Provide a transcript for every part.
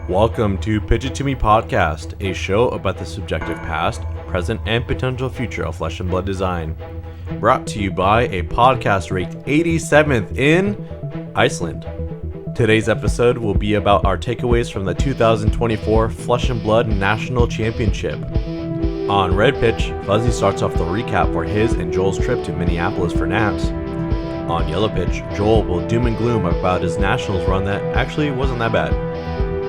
Welcome to Pitch It To Me Podcast, a show about the subjective past, present, and potential future of flesh and blood design. Brought to you by a podcast ranked 87th in Iceland. Today's episode will be about our takeaways from the 2024 Flesh and Blood National Championship. On Red Pitch, Fuzzy starts off the recap for his and Joel's trip to Minneapolis for naps. On Yellow Pitch, Joel will doom and gloom about his Nationals run that actually wasn't that bad.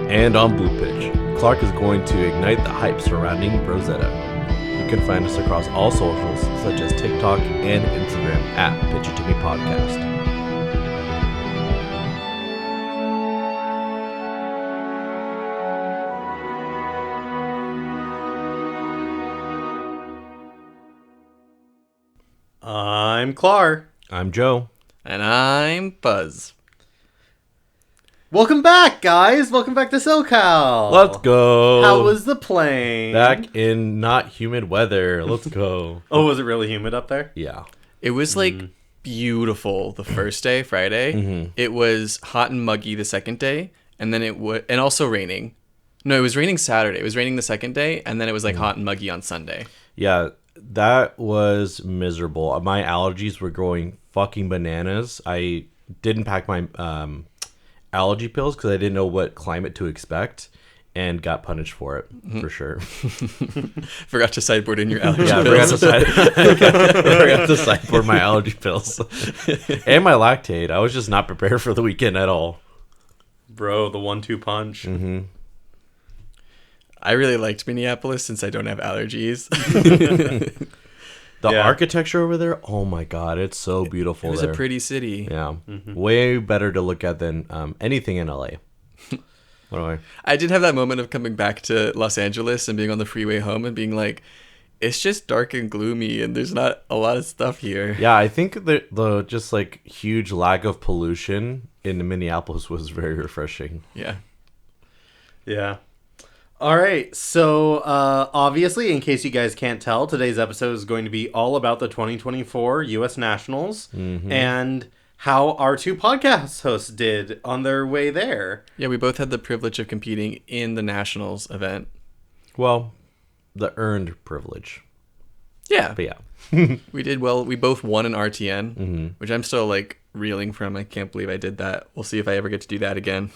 And on Blue Pitch, Clark is going to ignite the hype surrounding Rosetta. You can find us across all socials such as TikTok and Instagram at Pitch It To Me Podcast. I'm Clark. I'm Joe. And I'm Buzz. Welcome back, guys. Welcome back to SoCal. Let's go. How was the plane? Back in not humid weather. Let's go. Oh, was it really humid up there? Yeah. It was like beautiful the first day, Friday. Mm-hmm. It was hot and muggy the second day, and then and also raining. No, it was raining Saturday. It was raining the second day, and then it was like hot and muggy on Sunday. Yeah, that was miserable. My allergies were going fucking bananas. I didn't pack my allergy pills because I didn't know what climate to expect and got punished for it, for sure. Forgot to sideboard in your allergy Yeah, I pills. forgot to sideboard my allergy pills. And my lactate. I was just not prepared for the weekend at all. Bro, the 1-2 punch. Mm-hmm. I really liked Minneapolis since I don't have allergies. The Yeah. architecture over there, oh my god, it's so beautiful. It was there. a pretty city. Yeah, way better to look at than anything in LA. What do I? I did have that moment of coming back to Los Angeles and being on the freeway home and being like, it's just dark and gloomy and there's not a lot of stuff here. Yeah, I think the just like huge lack of pollution in Minneapolis was very refreshing. Yeah. Yeah. All right. So, obviously, in case you guys can't tell, today's episode is going to be all about the 2024 U.S. Nationals and how our two podcast hosts did on their way there. Yeah, we both had the privilege of competing in the Nationals event. Well, the earned privilege. Yeah. But yeah. We did well. We both won an RTN, which I'm still like reeling from. I can't believe I did that. We'll see if I ever get to do that again.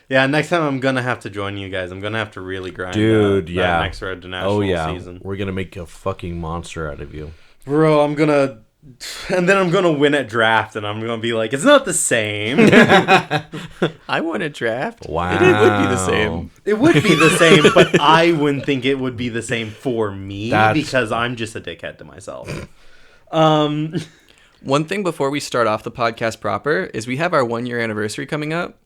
Yeah, next time I'm going to have to join you guys. I'm going to have to really grind Dude, that next road to national season. We're going to make a fucking monster out of you. Bro, I'm going to... And then I'm going to win at draft, and I'm going to be like, it's not the same. I won a draft. Wow. It would be the same. It would be the same, but I wouldn't think it would be the same for me because I'm just a dickhead to myself. One thing before we start off the podcast proper is we have our 1-year anniversary coming up.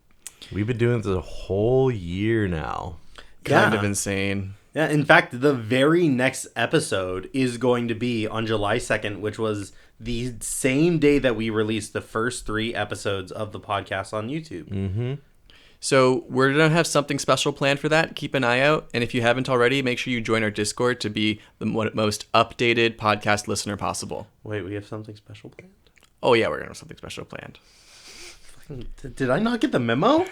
We've been doing this a whole year now. Kind of insane. Yeah, in fact, the very next episode is going to be on July 2nd, which was the same day that we released the first 3 episodes of the podcast on YouTube. Mm-hmm. So we're going to have something special planned for that. Keep an eye out. And if you haven't already, make sure you join our Discord to be the most updated podcast listener possible. Wait, we have something special planned? Oh, yeah, we're going to have something special planned. Did I not get the memo?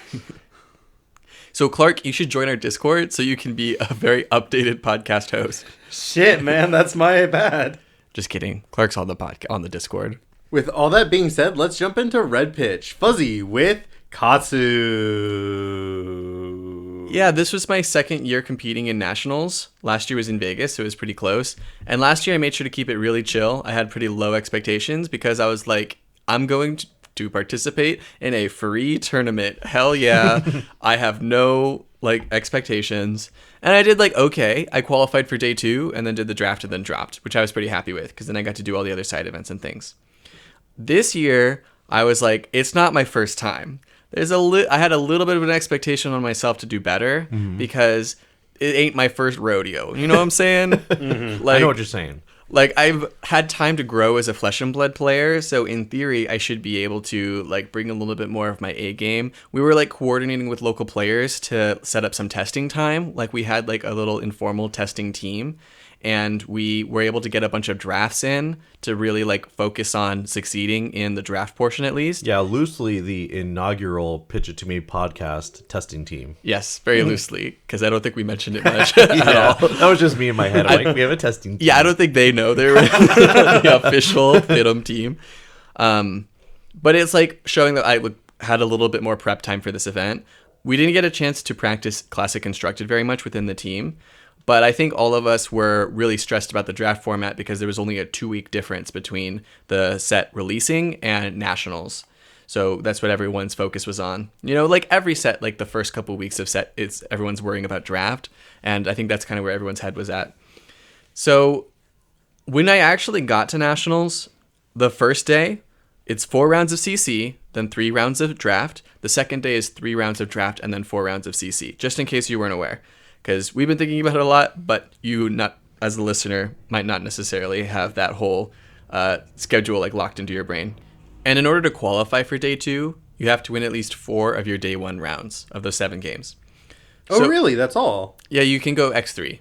So, Clark, you should join our Discord so you can be a very updated podcast host. Shit, man, that's my bad. Just kidding. Clark's on the Discord. With all that being said, let's jump into Red Pitch. Fuzzy with Katsu. Yeah, this was my second year competing in nationals. Last year was in Vegas, so it was pretty close. And last year I made sure to keep it really chill. I had pretty low expectations because I was like, I'm going to participate in a free tournament. Hell yeah. I have no expectations. And I did okay. I qualified for day 2 and then did the draft and then dropped, which I was pretty happy with because then I got to do all the other side events and things. This year, I was like, it's not my first time. I had a little bit of an expectation on myself to do better because it ain't my first rodeo. You know what I'm saying? I know what you're saying. I've had time to grow as a Flesh and Blood player, so in theory, I should be able to, bring a little bit more of my A game. We were, coordinating with local players to set up some testing time. We had, a little informal testing team. and we were able to get a bunch of drafts in to really like focus on succeeding in the draft portion at least. Yeah, loosely the inaugural Pitch It To Me podcast testing team. Yes, very loosely, because I don't think we mentioned it much at all. That was just me in my head. I'm like, we have a testing team. Yeah, I don't think they know they're the official FITM team. But it's like showing that I had a little bit more prep time for this event. We didn't get a chance to practice Classic Constructed very much within the team, but I think all of us were really stressed about the draft format because there was only a 2-week difference between the set releasing and nationals. So that's what everyone's focus was on. You know, like every set, like the first couple of weeks of set, everyone's worrying about draft, and I think that's kind of where everyone's head was at. So when I actually got to nationals, the first day, it's 4 rounds of CC, then 3 rounds of draft. The second day is 3 rounds of draft and then 4 rounds of CC, just in case you weren't aware. Because we've been thinking about it a lot, but you, not as the listener, might not necessarily have that whole schedule like locked into your brain. And in order to qualify for day 2, you have to win at least 4 of your day 1 rounds of those 7 games. Oh, really? That's all? Yeah, you can go X3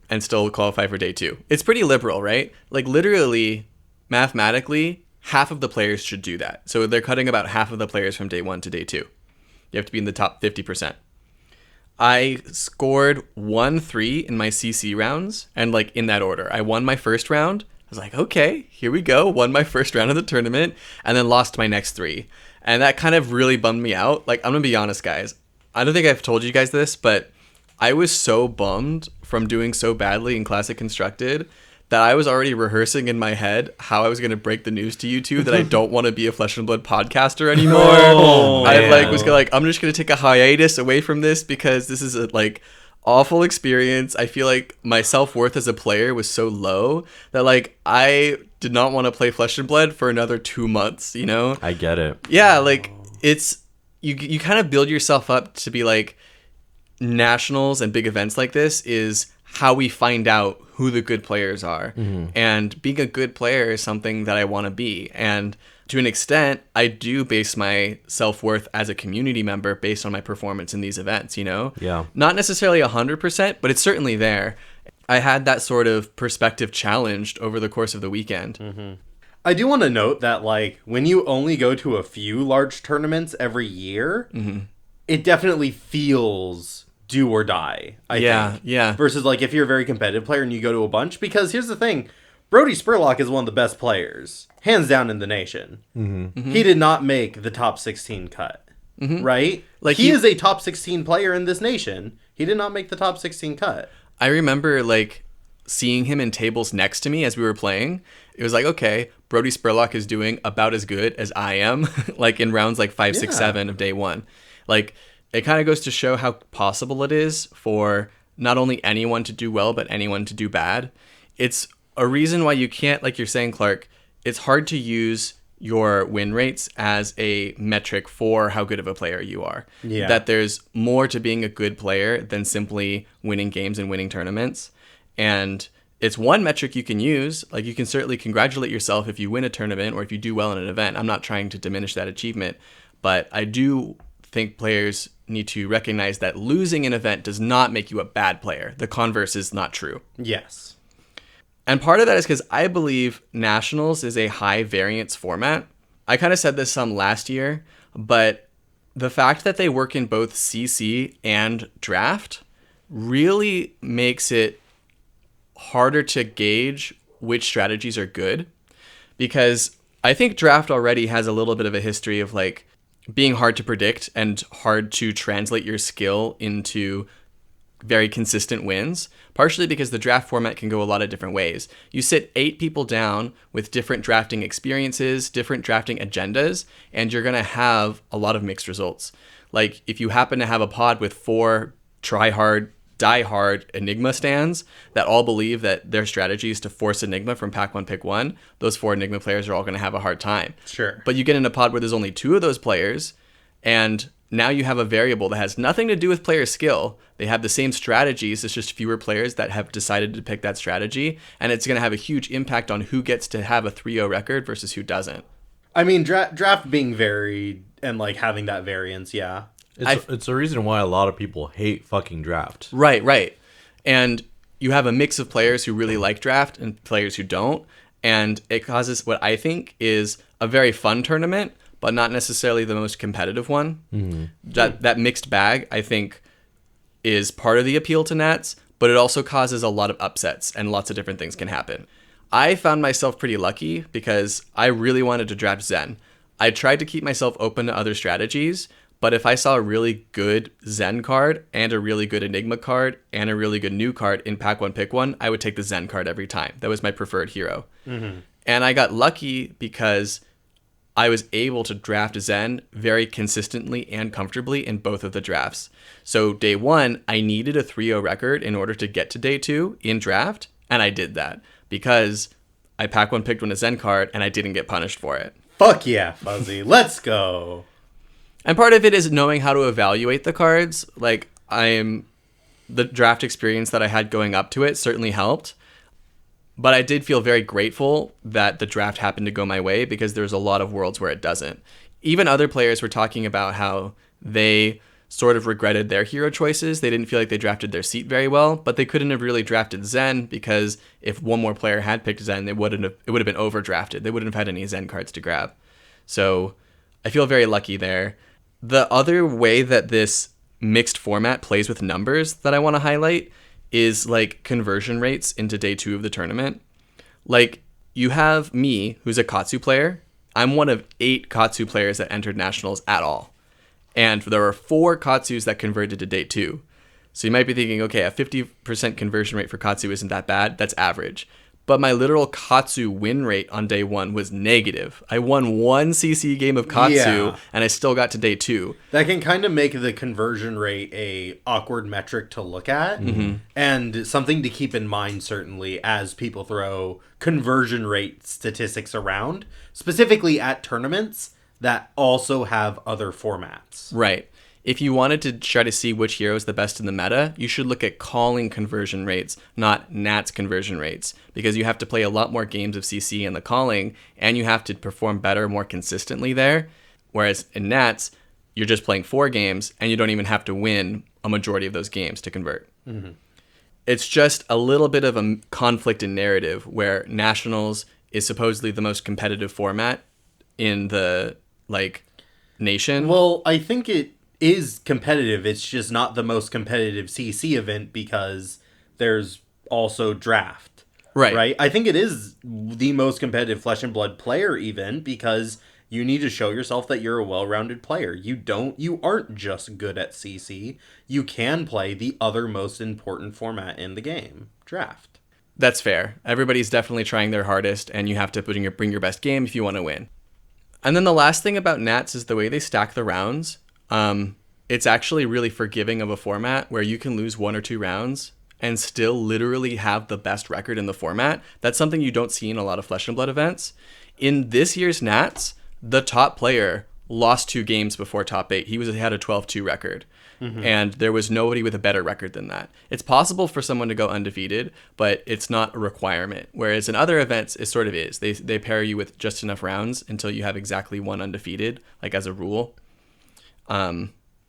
and still qualify for day 2. It's pretty liberal, right? Like literally, mathematically, half of the players should do that. So they're cutting about half of the players from day 1 to day 2. You have to be in the top 50%. I scored 1-3 in my CC rounds, and like in that order. I won my first round. I was like, okay, here we go. Won my first round of the tournament, and then lost my next 3. And that kind of really bummed me out. Like, I'm going to be honest, guys. I don't think I've told you guys this, but I was so bummed from doing so badly in Classic Constructed that I was already rehearsing in my head how I was going to break the news to you two that I don't want to be a Flesh and Blood podcaster anymore. Oh, I man. was like, I'm just going to take a hiatus away from this because this is a like awful experience. I feel like my self-worth as a player was so low that like I did not want to play Flesh and Blood for another 2 months, you know? I get it. Yeah, like it's you kind of build yourself up to be like nationals and big events like this is how we find out who the good players are. Mm-hmm. And being a good player is something that I want to be. And to an extent, I do base my self-worth as a community member based on my performance in these events, you know? Yeah. Not necessarily 100%, but it's certainly there. I had that sort of perspective challenged over the course of the weekend. Mm-hmm. I do want to note that, like, when you only go to a few large tournaments every year, it definitely feels do or die, I think. Yeah. Versus, like, if you're a very competitive player and you go to a bunch. Because here's the thing. Brody Spurlock is one of the best players, hands down, in the nation. Mm-hmm. Mm-hmm. He did not make the top 16 cut, right? Like he is a top 16 player in this nation. He did not make the top 16 cut. I remember, like, seeing him in tables next to me as we were playing. It was like, okay, Brody Spurlock is doing about as good as I am, like, in rounds, like, 5, 6, 7 of day 1. Like, it kind of goes to show how possible it is for not only anyone to do well, but anyone to do bad. It's a reason why you can't, like you're saying, Clark, it's hard to use your win rates as a metric for how good of a player you are. Yeah. That there's more to being a good player than simply winning games and winning tournaments. And it's one metric you can use. Like, you can certainly congratulate yourself if you win a tournament or if you do well in an event. I'm not trying to diminish that achievement, but I do think players need to recognize that losing an event does not make you a bad player. The converse is not true. Yes. And part of that is because I believe Nationals is a high variance format. I kind of said this some last year, but the fact that they work in both CC and draft really makes it harder to gauge which strategies are good. Because I think draft already has a little bit of a history of like being hard to predict and hard to translate your skill into very consistent wins, partially because the draft format can go a lot of different ways. You sit 8 people down with different drafting experiences, different drafting agendas, and you're going to have a lot of mixed results. Like, if you happen to have a pod with 4 try hard, die hard Enigma stands that all believe that their strategy is to force Enigma from pack 1, pick 1, those 4 Enigma players are all going to have a hard time. Sure. But you get in a pod where there's only 2 of those players, and now you have a variable that has nothing to do with player skill. They have the same strategies. It's just fewer players that have decided to pick that strategy. And it's going to have a huge impact on who gets to have a 3-0 record versus who doesn't. I mean, draft being varied and, like, having that variance, yeah. It's the reason why a lot of people hate fucking draft. Right. And you have a mix of players who really like draft and players who don't. And it causes what I think is a very fun tournament, but not necessarily the most competitive one. Mm-hmm. That mixed bag, I think, is part of the appeal to Nats, but it also causes a lot of upsets and lots of different things can happen. I found myself pretty lucky because I really wanted to draft Zen. I tried to keep myself open to other strategies, but if I saw a really good Zen card and a really good Enigma card and a really good new card in Pack 1 Pick 1, I would take the Zen card every time. That was my preferred hero. Mm-hmm. And I got lucky because I was able to draft Zen very consistently and comfortably in both of the drafts. So day 1, I needed a 3-0 record in order to get to day 2 in draft, and I did that because I Pack 1 picked 1 a Zen card and I didn't get punished for it. Fuck yeah, Fuzzy. Let's go. And part of it is knowing how to evaluate the cards. Like, the draft experience that I had going up to it certainly helped. But I did feel very grateful that the draft happened to go my way because there's a lot of worlds where it doesn't. Even other players were talking about how they sort of regretted their hero choices. They didn't feel like they drafted their seat very well, but they couldn't have really drafted Zen because if one more player had picked Zen, it would have been overdrafted. They wouldn't have had any Zen cards to grab. So I feel very lucky there. The other way that this mixed format plays with numbers that I want to highlight is like conversion rates into day 2 of the tournament. Like, you have me, who's a Katsu player. I'm one of 8 Katsu players that entered nationals at all. And there were 4 Katsus that converted to day 2. So you might be thinking, okay, a 50% conversion rate for Katsu isn't that bad. That's average. But my literal Katsu win rate on day 1 was negative. I won 1 CC game of Katsu, and I still got to day 2. That can kind of make the conversion rate a awkward metric to look at, and something to keep in mind, certainly, as people throw conversion rate statistics around, specifically at tournaments that also have other formats. Right. If you wanted to try to see which hero is the best in the meta, you should look at calling conversion rates, not Nats conversion rates, because you have to play a lot more games of CC in the calling, and you have to perform better more consistently there. Whereas in Nats, you're just playing 4 games, and you don't even have to win a majority of those games to convert. Mm-hmm. It's just a little bit of a conflict in narrative where Nationals is supposedly the most competitive format in the, nation. Well, I think it is competitive. It's just not the most competitive CC event because there's also draft. Right? I think it is the most competitive Flesh and Blood player event because you need to show yourself that you're a well-rounded player. You aren't just good at CC. You can play the other most important format in the game, draft. That's fair. Everybody's definitely trying their hardest, and you have to bring your best game if you want to win. And then the last thing about Nats is the way they stack the rounds. It's actually really forgiving of a format where you can lose 1 or 2 rounds and still literally have the best record in the format. That's something you don't see in a lot of Flesh and Blood events. In this year's Nats, the top player lost 2 games before top 8. He had a 12-2 record. Mm-hmm. And there was nobody with a better record than that. It's possible for someone to go undefeated, but it's not a requirement. Whereas in other events, it sort of is. They pair you with just enough rounds until you have exactly 1 undefeated, like as a rule.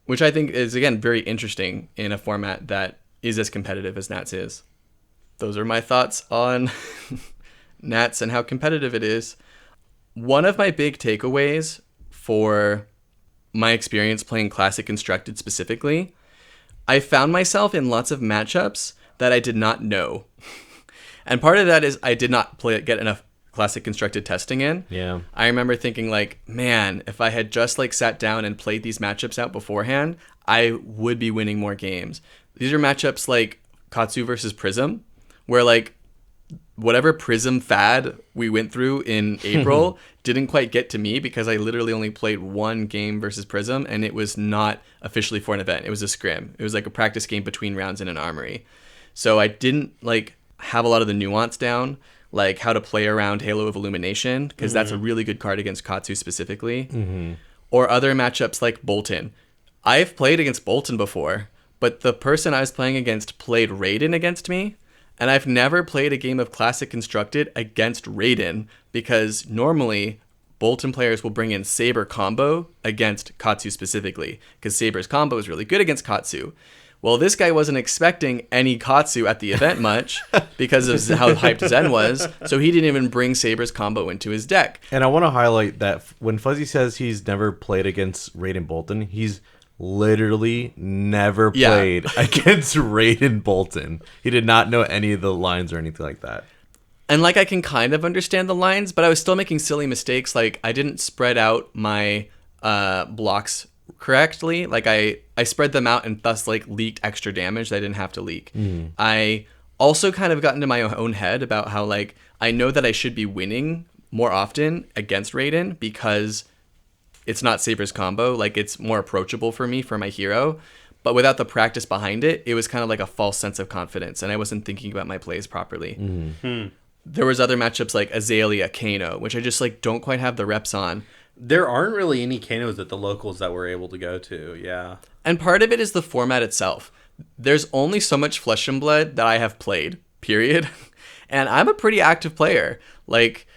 Which I think is, again, very interesting in a format that is as competitive as Nats is. Those are my thoughts on Nats and how competitive it is. One of my big takeaways for my experience playing Classic Constructed specifically, I found myself in lots of matchups that I did not know. And part of that is I did not get enough Classic Constructed testing in. Yeah. I remember thinking man, if I had just sat down and played these matchups out beforehand, I would be winning more games. These are matchups like Katsu versus Prism, where whatever Prism fad we went through in April didn't quite get to me because I literally only played 1 game versus Prism, and it was not officially for an event. It was a scrim. It was like a practice game between rounds in an armory. So I didn't have a lot of the nuance down, like how to play around Halo of Illumination, because that's a really good card against Katsu specifically. Mm-hmm. Or other matchups like Bolton. I've played against Bolton before, but the person I was playing against played Raiden against me, and I've never played a game of Classic Constructed against Raiden, because normally Bolton players will bring in Saber combo against Katsu specifically, because Saber's combo is really good against Katsu. Well, this guy wasn't expecting any Katsu at the event much because of how hyped Zen was, so he didn't even bring Saber's combo into his deck. And I want to highlight that when Fuzzy says he's never played against Raiden Bolton, he's literally never played against Raiden Bolton. He did not know any of the lines or anything like that. And like I can kind of understand the lines, but I was still making silly mistakes. Like I didn't spread out my blocks correctly. Like I spread them out and thus like leaked extra damage that I didn't have to leak. I also kind of got into my own head about how like I know that I should be winning more often against Raiden because it's not Saber's combo. Like it's more approachable for me for my hero. But without the practice behind it, it was kind of like a false sense of confidence, and I wasn't thinking about my plays properly. There was other matchups like Azalea, Kano, which I just like don't quite have the reps on. There aren't really any Kanos at the locals that we're able to go to, yeah. And part of it is the format itself. There's only so much Flesh and Blood that I have played, period. And I'm a pretty active player. Like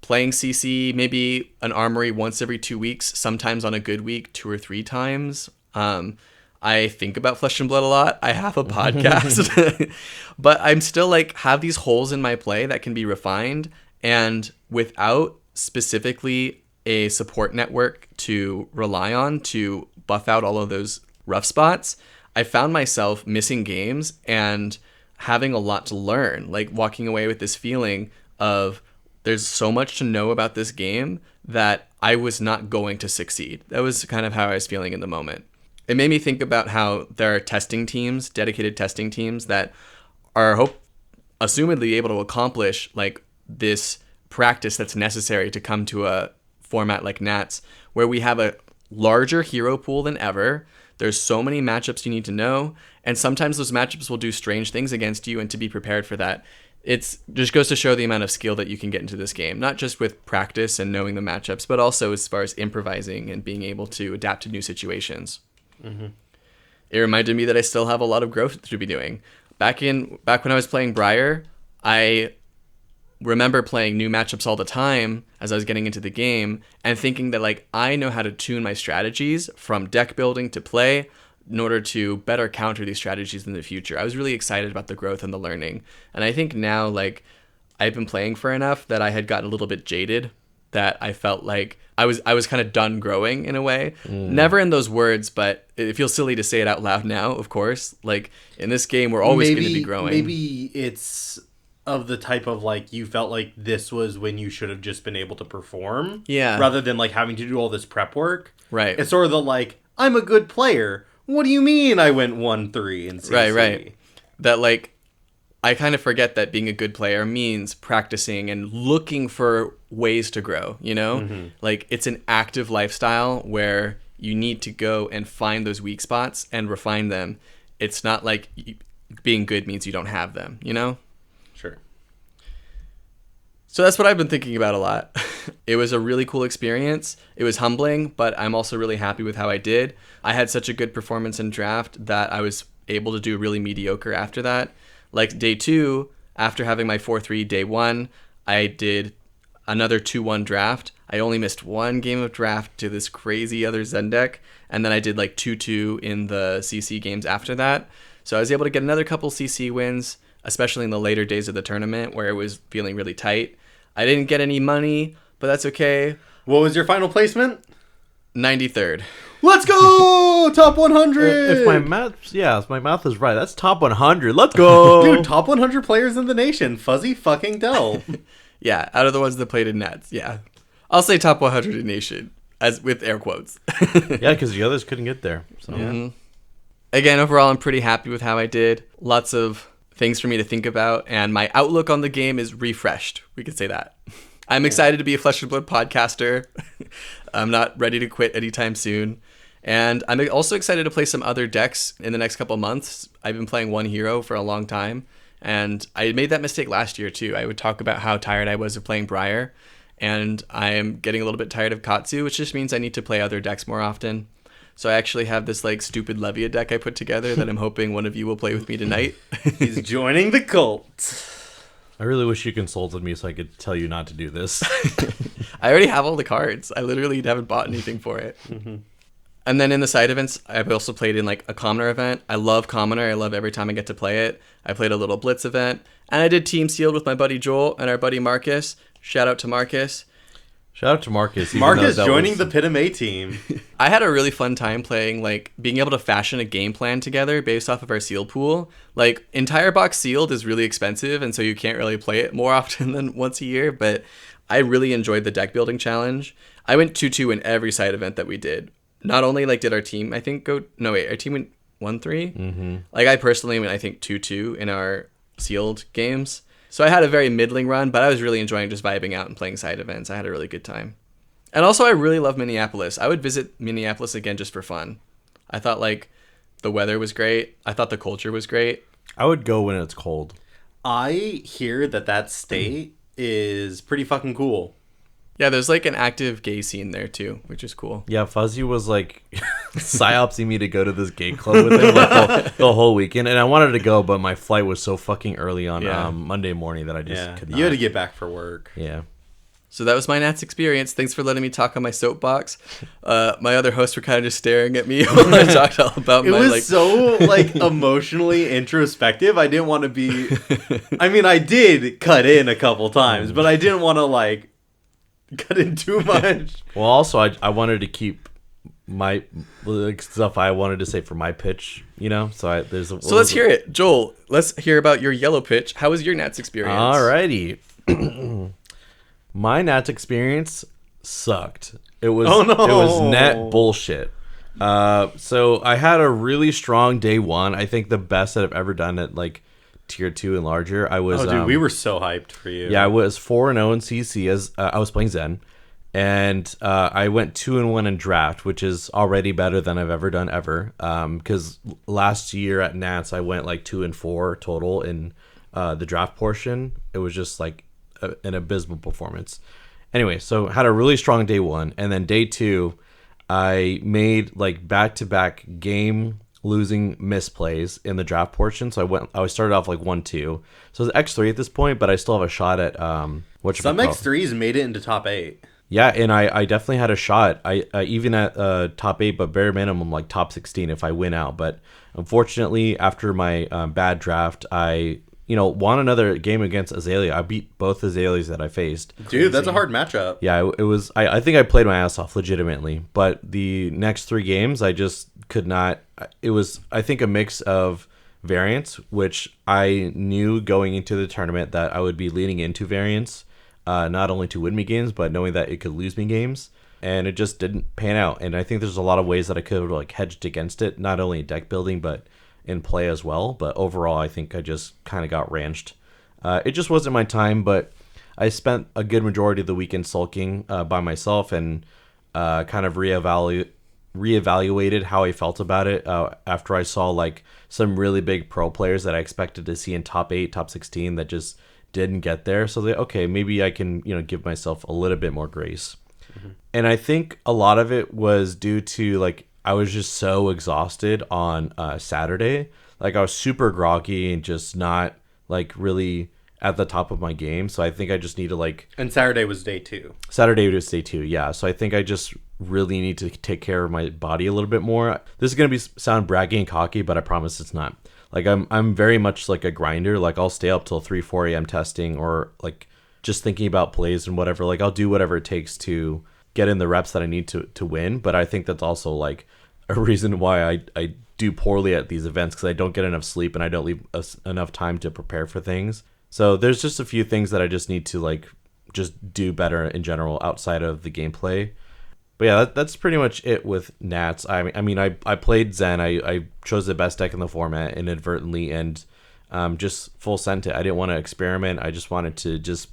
playing CC, maybe an armory once every 2 weeks, sometimes on a good week, 2 or 3 times. I think about Flesh and Blood a lot. I have a podcast, but I'm still like have these holes in my play that can be refined, and without specifically a support network to rely on to buff out all of those rough spots, I found myself missing games and having a lot to learn, like walking away with this feeling of there's so much to know about this game that I was not going to succeed. That was kind of how I was feeling in the moment. It made me think about how there are testing teams, dedicated testing teams that are assumedly able to accomplish like this practice that's necessary to come to a format like Nats, where we have a larger hero pool than ever. There's so many matchups you need to know, and sometimes those matchups will do strange things against you, and to be prepared for that, it's just goes to show the amount of skill that you can get into this game, not just with practice and knowing the matchups, but also as far as improvising and being able to adapt to new situations. It reminded me that I still have a lot of growth to be doing. Back when I was playing Briar, I remember playing new matchups all the time as I was getting into the game and thinking that like I know how to tune my strategies from deck building to play in order to better counter these strategies in the future. I was really excited about the growth and the learning. And I think now like I've been playing for enough that I had gotten a little bit jaded, that I felt like I was kind of done growing in a way. Never in those words, but it feels silly to say it out loud now, of course. Like in this game, we're always going to be growing. Maybe it's of the type of like you felt like this was when you should have just been able to perform. Yeah. Rather than like having to do all this prep work. Right. It's sort of the like, I'm a good player. What do you mean I went 1-3 in CC? Right. That like I kind of forget that being a good player means practicing and looking for ways to grow, you know? Like it's an active lifestyle where you need to go and find those weak spots and refine them. It's not like being good means you don't have them, you know? Sure. So that's what I've been thinking about a lot. It was a really cool experience. It was humbling, but I'm also really happy with how I did. I had such a good performance in draft that I was able to do really mediocre after that. Like day 2, after having my 4-3 day 1, I did another 2-1 draft. I only missed 1 game of draft to this crazy other Zen deck, and then I did like 2-2 in the CC games after that. So I was able to get another couple CC wins, especially in the later days of the tournament where it was feeling really tight. I didn't get any money, but that's okay. What was your final placement? 93rd. Let's go! Top 100! If my math is right, that's top 100. Let's go! Dude, top 100 players in the nation. Fuzzy fucking Delp. Yeah, out of the ones that played in Nats, yeah. I'll say top 100 in nation, as with air quotes. Yeah, because the others couldn't get there. So. Yeah. Again, overall, I'm pretty happy with how I did. Lots of things for me to think about, and my outlook on the game is refreshed. We could say that. I'm excited to be a Flesh and Blood podcaster. I'm not ready to quit anytime soon. And I'm also excited to play some other decks in the next couple months. I've been playing one hero for a long time, and I made that mistake last year too. I would talk about how tired I was of playing Briar, and I am getting a little bit tired of Katsu, which just means I need to play other decks more often. So I actually have this like stupid Levia deck I put together that I'm hoping one of you will play with me tonight. He's joining the cult. I really wish you consulted me so I could tell you not to do this. I already have all the cards. I literally haven't bought anything for it. And then in the side events, I've also played in like a commoner event. I love commoner. I love every time I get to play it. I played a little blitz event, and I did team sealed with my buddy Joel and our buddy Marcus. Shout out to Marcus. Shout out to Marcus. Marcus joining the Pit 'em A team. I had a really fun time playing, like, being able to fashion a game plan together based off of our sealed pool. Like, entire box sealed is really expensive, and so you can't really play it more often than once a year, but I really enjoyed the deck building challenge. I went 2-2 in every side event that we did. Not only, like, did our team, I think, our team went 1-3. Mm-hmm. Like, I personally went, I think, 2-2 in our sealed games. So I had a very middling run, but I was really enjoying just vibing out and playing side events. I had a really good time. And also, I really love Minneapolis. I would visit Minneapolis again just for fun. I thought, like, the weather was great. I thought the culture was great. I would go when it's cold. I hear that state is pretty fucking cool. Yeah, there's, like, an active gay scene there, too, which is cool. Yeah, Fuzzy was, like, psyopsing me to go to this gay club with him like, the whole weekend. And I wanted to go, but my flight was so fucking early on Monday morning that I just could not. You had to get back for work. Yeah. So that was my Nats experience. Thanks for letting me talk on my soapbox. My other hosts were kind of just staring at me while I talked all about it my, was like... so, like, emotionally introspective. I didn't want to be... I mean, I did cut in a couple times, but I didn't want to, like, cut in too much. Well, also, I wanted to keep my like, stuff I wanted to say for my pitch, you know? So let's hear it. Joel, let's hear about your yellow pitch. How was your Nats experience? Alrighty. My Nats experience sucked. It was Oh, no. It was net bullshit. So I had a really strong day one. I think the best that I've ever done at like tier 2 and larger. I was we were so hyped for you. Yeah, I was 4-0 in CC as I was playing Zen, and I went 2-1 in draft, which is already better than I've ever done ever. Because last year at Nats I went like 2-4 total in the draft portion. It was just like an abysmal performance. Anyway, so had a really strong day one, and then day two, I made like back-to-back game losing misplays in the draft portion. So I started off like 1-2. So it's X3 at this point, but I still have a shot at some X3s made it into top 8. Yeah, and I definitely had a shot. I even at top 8, but bare minimum like top 16 if I win out. But unfortunately, after my bad draft, I won another game against Azalea. I beat both Azaleas that I faced. Dude, that's a hard matchup. Yeah, it was. I think I played my ass off legitimately, but the next 3 games I just could not. It was, I think, a mix of variance, which I knew going into the tournament that I would be leaning into variance, not only to win me games, but knowing that it could lose me games, and it just didn't pan out. And I think there's a lot of ways that I could have like hedged against it, not only in deck building, but in play as well. But overall, I think I just kind of got ranched. It just wasn't my time, but I spent a good majority of the weekend sulking by myself and kind of reevaluated how I felt about it after I saw like some really big pro players that I expected to see in top 8, top 16 that just didn't get there. So okay, maybe I can give myself a little bit more grace. Mm-hmm. And I think a lot of it was due to like I was just so exhausted on Saturday. Like I was super groggy and just not like really at the top of my game. So I think I just need to like... And Saturday was day 2. Saturday was day 2, yeah. So I think I just really need to take care of my body a little bit more. This is going to sound braggy and cocky, but I promise it's not. Like I'm very much like a grinder. Like I'll stay up till 3-4 a.m. testing or like just thinking about plays and whatever. Like I'll do whatever it takes to get in the reps that I need to win. But I think that's also like a reason why I do poorly at these events, because I don't get enough sleep and I don't leave enough time to prepare for things. So there's just a few things that I just need to like just do better in general outside of the gameplay. But yeah, that's pretty much it with Nats. I mean, I played Zen. I chose the best deck in the format inadvertently and just full sent it. I didn't want to experiment. I just wanted to just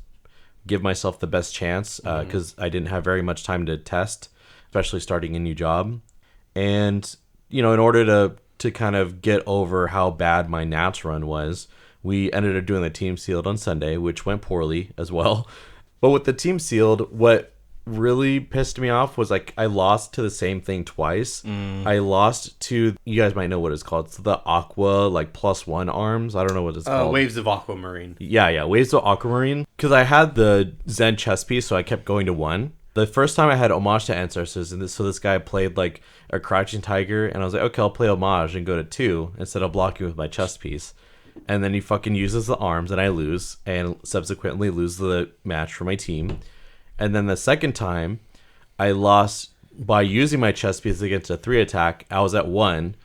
give myself the best chance because I didn't have very much time to test, especially starting a new job. And, in order to kind of get over how bad my Nats run was, we ended up doing the team sealed on Sunday, which went poorly as well. But with the team sealed, what really pissed me off was like I lost to the same thing twice. I lost to, you guys might know what it's called. It's the Aqua like +1 arms. I don't know what it's called. Waves of Aquamarine. Yeah, Waves of Aquamarine. Because I had the Zen chess piece, so I kept going to 1. The first time I had homage to ancestors, and so this guy played like a crouching tiger, and I was like, okay, I'll play homage and go to 2 instead of blocking with my chest piece. And then he fucking uses the arms, and I lose, and subsequently lose the match for my team. And then the second time, I lost by using my chest piece against a 3 attack. I was at 1,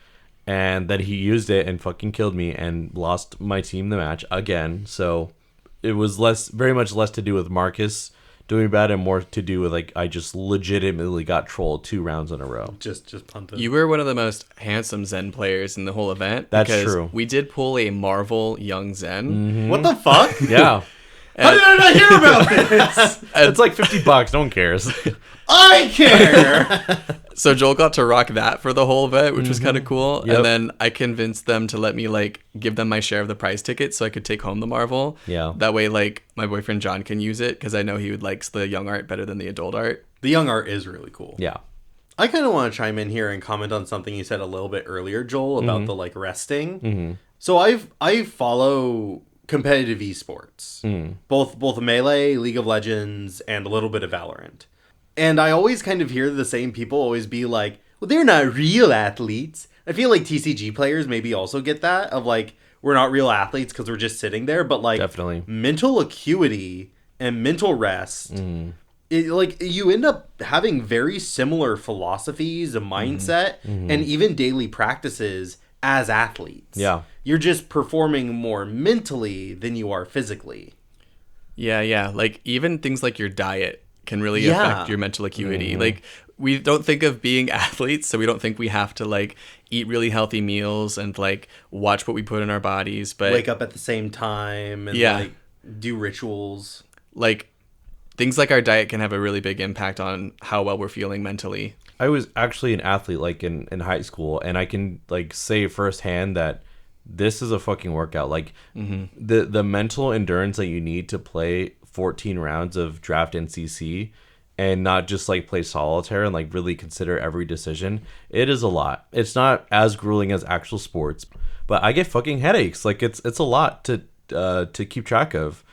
and then he used it and fucking killed me and lost my team the match again. So it was very much less to do with Marcus doing bad and more to do with like I just legitimately got trolled 2 rounds in a row. Just punted. You were one of the most handsome Zen players in the whole event. That's because true. We did pull a Marvel Young Zen. What the fuck? Yeah. How did I not hear about this? It's like $50. No one cares. I care. So Joel got to rock that for the whole event, which was kind of cool. Yep. And then I convinced them to let me like give them my share of the prize ticket so I could take home the Marvel. Yeah. That way, like my boyfriend John can use it because I know he would like the young art better than the adult art. The young art is really cool. Yeah. I kind of want to chime in here and comment on something you said a little bit earlier, Joel, about the like resting. So I follow competitive esports, both Melee, League of Legends, and a little bit of Valorant. And I always kind of hear the same people always be like, well, they're not real athletes. I feel like TCG players maybe also get that of like, we're not real athletes because we're just sitting there. But like Definitely. mental acuity and mental rest, like you end up having very similar philosophies, a mindset, and even daily practices as athletes. Yeah. You're just performing more mentally than you are physically. Yeah. Like even things like your diet can really Yeah. affect your mental acuity. Like we don't think of being athletes, so we don't think we have to like eat really healthy meals and like watch what we put in our bodies. But Wake up at the same time and Yeah. like do rituals. like things like our diet can have a really big impact on how well we're feeling mentally. I was actually an athlete like in high school, and I can like say firsthand that this is a fucking workout. Like the mental endurance that you need to play 14 rounds of draft NCC and not just like play solitaire and like really consider every decision. It is a lot. It's not as grueling as actual sports, but I get fucking headaches. Like it's a lot to keep track of.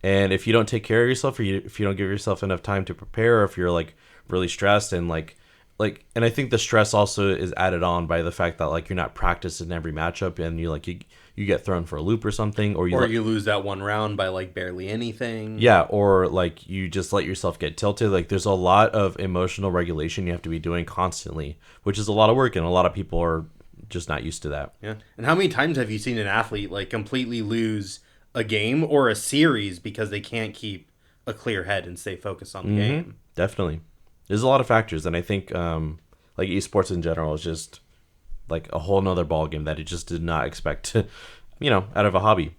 And if you don't take care of yourself, or if you don't give yourself enough time to prepare, or if you're like really stressed and like, and I think the stress also is added on by the fact that like you're not practiced in every matchup, and you get thrown for a loop or something, or you lose that one round by like barely anything. Yeah, or like you just let yourself get tilted. Like there's a lot of emotional regulation you have to be doing constantly, which is a lot of work, and a lot of people are just not used to that. Yeah. And how many times have you seen an athlete like completely lose a game or a series because they can't keep a clear head and stay focused on the game? Definitely. There's a lot of factors, and I think like esports in general is just like a whole nother ballgame that it just did not expect to, out of a hobby.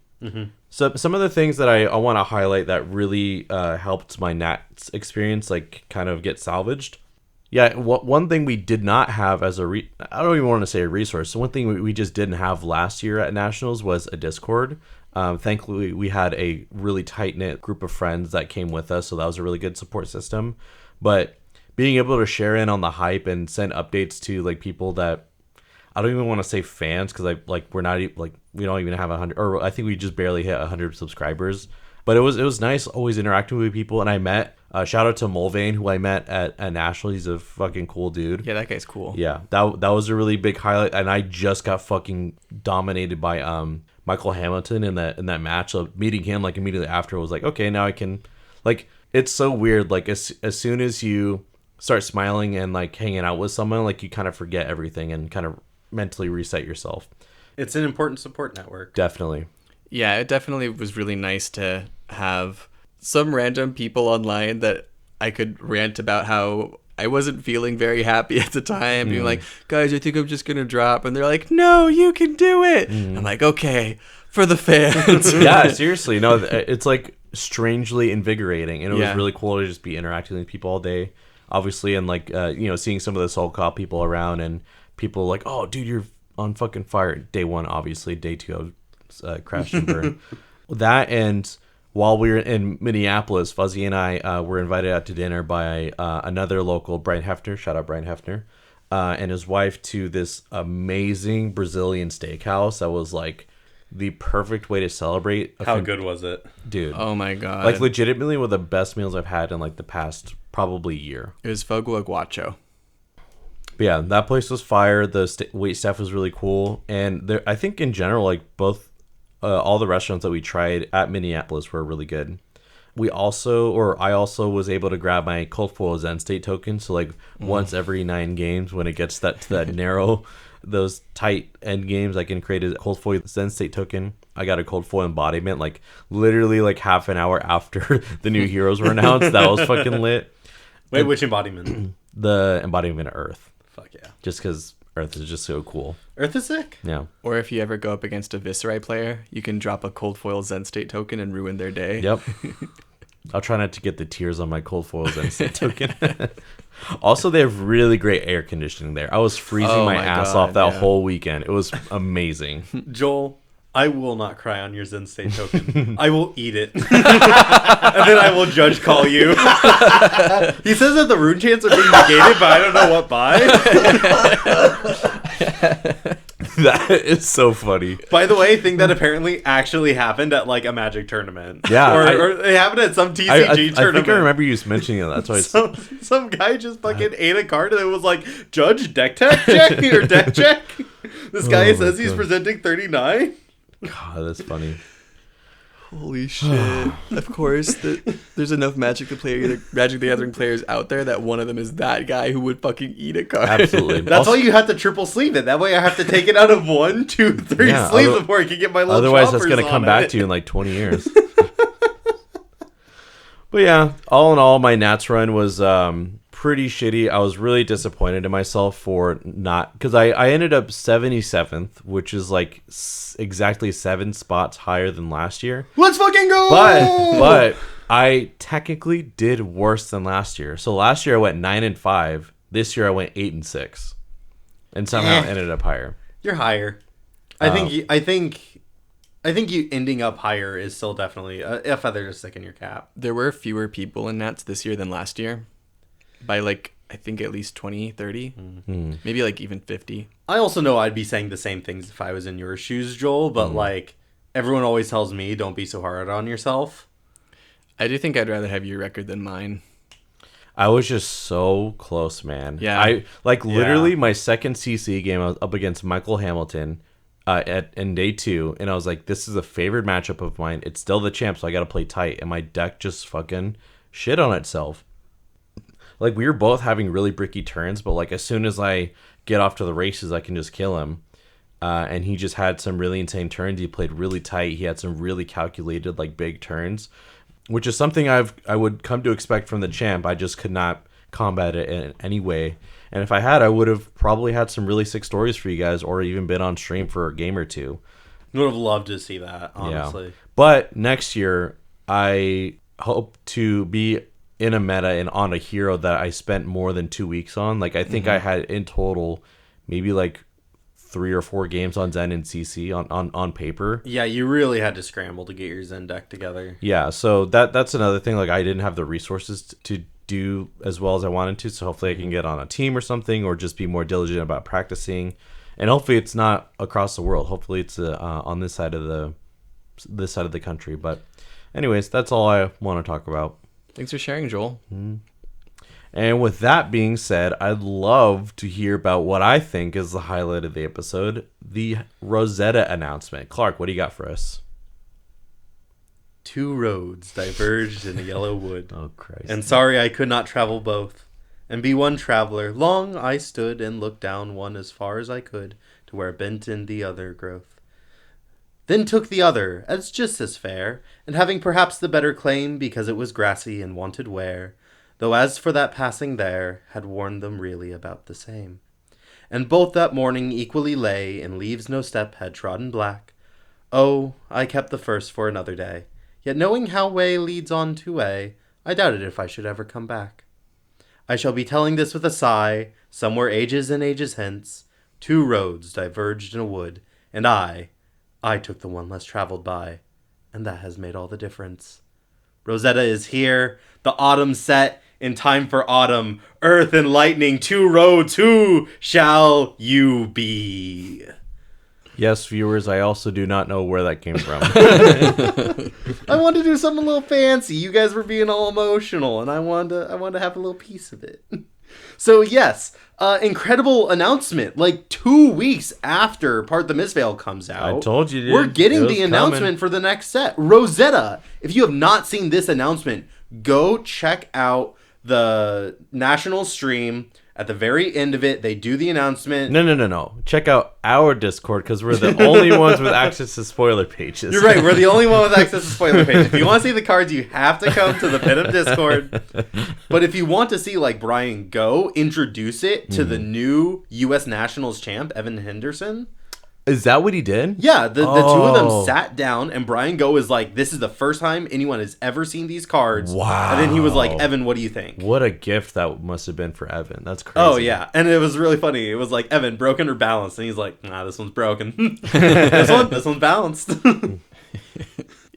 So some of the things that I want to highlight that really helped my Nats experience like kind of get salvaged. Yeah, one thing we did not have as I don't even want to say a resource. So one thing we just didn't have last year at Nationals was a Discord. Thankfully, we had a really tight-knit group of friends that came with us, so that was a really good support system. But being able to share in on the hype and send updates to like people that I don't even want to say fans, because we're not like we don't even have 100, or I think we just barely hit 100 subscribers. But it was nice always interacting with people, and I met shout out to Mulvane, who I met at National. He's a fucking cool dude. Yeah, that guy's cool. Yeah, that was a really big highlight, and I just got fucking dominated by Michael Hamilton in that match. So meeting him like immediately after was like, okay, now I can like. It's so weird. Like as soon as you start smiling and like hanging out with someone, like you kind of forget everything and kind of mentally reset yourself. It's an important support network. Definitely. Yeah, it definitely was really nice to have some random people online that I could rant about how I wasn't feeling very happy at the time, being like, guys, I think I'm just going to drop. And they're like, no, you can do it. I'm like, okay, for the fans. Yeah, seriously. No, it's like strangely invigorating. And it was Yeah. really cool to just be interacting with people all day, obviously. And like, seeing some of the Soul Cop people around and people like, oh, dude, you're on fucking fire. Day one, obviously. Day two, I was crashed and burned. That, and while we were in Minneapolis, Fuzzy and I were invited out to dinner by another local, Brian Hefner. Shout out Brian Hefner. And his wife to this amazing Brazilian steakhouse that was like the perfect way to celebrate. How good was it? Dude. Oh my god. Like legitimately one of the best meals I've had in like the past probably year. It was Fogo Aguacho. But yeah, that place was fire. The wait staff was really cool. And there, I think in general, like both, all the restaurants that we tried at Minneapolis were really good. I also was able to grab my cold foil Zen State token. So like once every 9 games, when it gets to that narrow, those tight end games, I can create a cold foil Zen State token. I got a cold foil embodiment like literally like half an hour after the new heroes were announced. That was fucking lit. Wait, which embodiment? The embodiment of Earth. Fuck yeah. Just because Earth is just so cool. Earth is sick? Yeah. Or if you ever go up against a Viserai player, you can drop a cold foil Zen State token and ruin their day. Yep. I'll try not to get the tears on my cold foils and token. Also, they have really great air conditioning there. I was freezing my ass off that whole weekend. It was amazing. Joel, I will not cry on your Zen State token. I will eat it. And then I will judge call you. He says that the rune chants are being negated, but I don't know what by. That is so funny. By the way, thing that apparently actually happened at like a Magic tournament. Yeah. Or it happened at some TCG tournament. I think I remember you mentioning it. That's why some guy just fucking ate a card and it was like, Judge, deck check or deck check. This guy says he's presenting 39. God, that's funny. Holy shit. Of course, there's enough Magic the Gathering players out there that one of them is that guy who would fucking eat a card. Absolutely. That's why you have to triple sleeve it. That way I have to take it out of 1, 2, 3 sleeves before I can get my little otherwise, that's going to come back it. to you in like 20 years. But yeah, all in all, my Nats run was pretty shitty. I was really disappointed in myself for not... Because I ended up 77th, which is like exactly 7 spots higher than last year. Let's fucking go! But I technically did worse than last year. So last year I went 9-5. This year I went 8-6. And somehow ended up higher. You're higher. I think you ending up higher is still definitely a feather to stick in your cap. There were fewer people in Nats this year than last year. By like, I think at least 20, 30. Mm-hmm. Maybe like even 50. I also know I'd be saying the same things if I was in your shoes, Joel. But like, everyone always tells me, don't be so hard on yourself. I do think I'd rather have your record than mine. I was just so close, man. Yeah. I like literally my second CC game, I was up against Michael Hamilton in day 2, and I was like, this is a favored matchup of mine. It's still the champ, so I got to play tight. And my deck just fucking shit on itself. Like, we were both having really bricky turns, but like as soon as I get off to the races, I can just kill him. And he just had some really insane turns. He played really tight. He had some really calculated, like, big turns, which is something I would come to expect from the champ. I just could not combat it in any way. And if I had, I would have probably had some really sick stories for you guys, or even been on stream for a game or two. Would have loved to see that, honestly. Yeah. But next year, I hope to be in a meta and on a hero that I spent more than 2 weeks on. Like, I think I had in total maybe like 3 or 4 games on Zen and CC on paper. Yeah, you really had to scramble to get your Zen deck together. Yeah, so that's another thing. Like, I didn't have the resources to do as well as I wanted to, so hopefully I can get on a team or something, or just be more diligent about practicing. And hopefully it's not across the world. Hopefully it's on this side of the country. But anyways, that's all I want to talk about. Thanks for sharing, Joel. And with that being said, I'd love to hear about what I think is the highlight of the episode, the Rosetta announcement. Clark, what do you got for us? 2 roads diverged in a yellow wood. Oh, Christ. And sorry I could not travel both, and be one traveler. Long I stood and looked down one as far as I could, to where bent in the other growth. Then took the other, as just as fair, and having perhaps the better claim, because it was grassy and wanted wear, though as for that passing there, had warned them really about the same. And both that morning equally lay, in leaves no step had trodden black. Oh, I kept the first for another day, yet knowing how way leads on to way, I doubted if I should ever come back. I shall be telling this with a sigh, somewhere ages and ages hence, 2 roads diverged in a wood, and I took the one less traveled by, and that has made all the difference. Rosetta is here, the autumn set, in time for autumn, earth and lightning, 2 roads, who shall you be? Yes, viewers, I also do not know where that came from. I wanted to do something a little fancy. You guys were being all emotional, and I wanted to have a little piece of it. So yes, incredible announcement. Like 2 weeks after Part the Mistveil comes out, I told you, dude. We're getting It was the announcement coming. for the next set. Rosetta. If you have not seen this announcement, go check out the national stream. At the very end of it, they do the announcement. No. Check out our Discord because we're the only ones with access to spoiler pages. You're right. We're the only one with access to spoiler page. If you want to see the cards, you have to come to the Pit of Discord. But if you want to see like Brian go introduce it to the new U.S. Nationals champ, Evan Henderson. Is that what he did? Yeah, the two of them sat down, and Brian Go is like, "This is the first time anyone has ever seen these cards." Wow. And then he was like, "Evan, what do you think?" What a gift that must have been for Evan. That's crazy. Oh yeah, and it was really funny. It was like, "Evan, broken or balanced?" And he's like, "Nah, this one's broken. this one's balanced."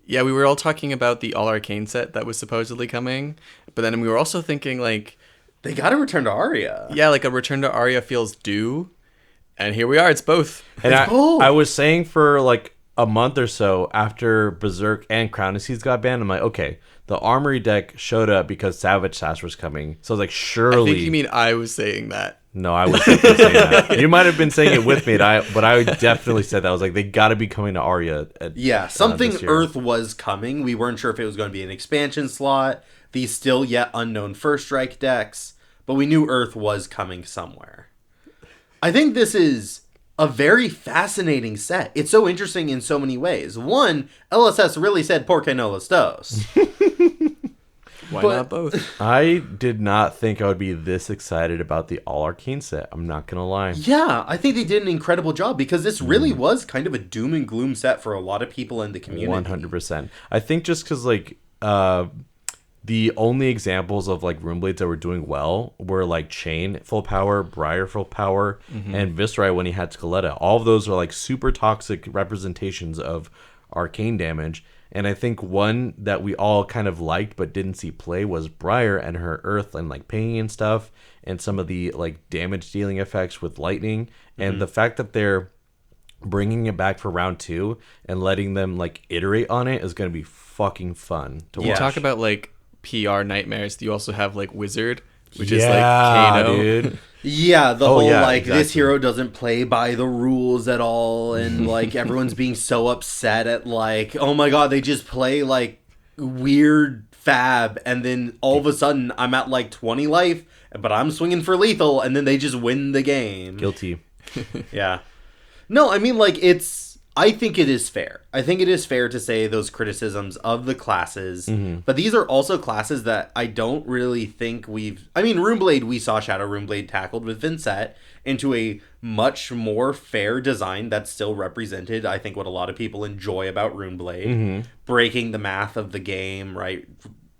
Yeah, we were all talking about the All Arcane set that was supposedly coming, but then we were also thinking like, They got to return to Arya. yeah, like a return to Arya feels due, and here we are. It's both. And It's cool. I was saying for like a month or so after Berserk and Crown of Seas got banned, I'm like, okay, the Armory deck showed up because Savage Sash was coming. So I was like, I surely. think you mean I was saying that. No, I was definitely saying that. You might have been saying it with me, but I definitely said that. I was like, they got to be coming to Arya. Yeah, something this year. Earth was coming. We weren't sure if it was going to be an expansion slot, these still yet unknown First Strike decks, but we knew Earth was coming somewhere. I think this is a very fascinating set. It's so interesting in so many ways. One, LSS really said "Por qué no los dos?" Why But- not both? I did not think I would be this excited about the All Arcane set. I'm not going to lie. Yeah, I think they did an incredible job because this really was kind of a doom and gloom set for a lot of people in the community. 100%. I think just because, like, the only examples of, like, Runeblades that were doing well were, like, Chain full power, Briar full power, and Viscerai when he had Scaletta. All of those are, like, super toxic representations of arcane damage. And I think one that we all kind of liked but didn't see play was Briar and her Earth and, like, pinging and stuff, and some of the, like, damage dealing effects with lightning. And the fact that they're bringing it back for round 2 and letting them, like, iterate on it is going to be fucking fun to Yeah. watch. Talk about like PR nightmares. You also have like Wizard, which is Yeah, like Kano. dude. Yeah, the Oh, whole yeah, like this exactly. hero doesn't play by the rules at all, and like everyone's being so upset at like, oh my god, they just play like weird fab, and then all of a sudden I'm at like 20 life, but I'm swinging for lethal, and then they just win the game. Guilty. Yeah. No, I mean, like, I think it is fair. I think it is fair to say those criticisms of the classes, but these are also classes that I don't really think Runeblade, we saw Shadow Runeblade tackled with Vincent into a much more fair design that still represented, I think, what a lot of people enjoy about Runeblade. Breaking the math of the game, right?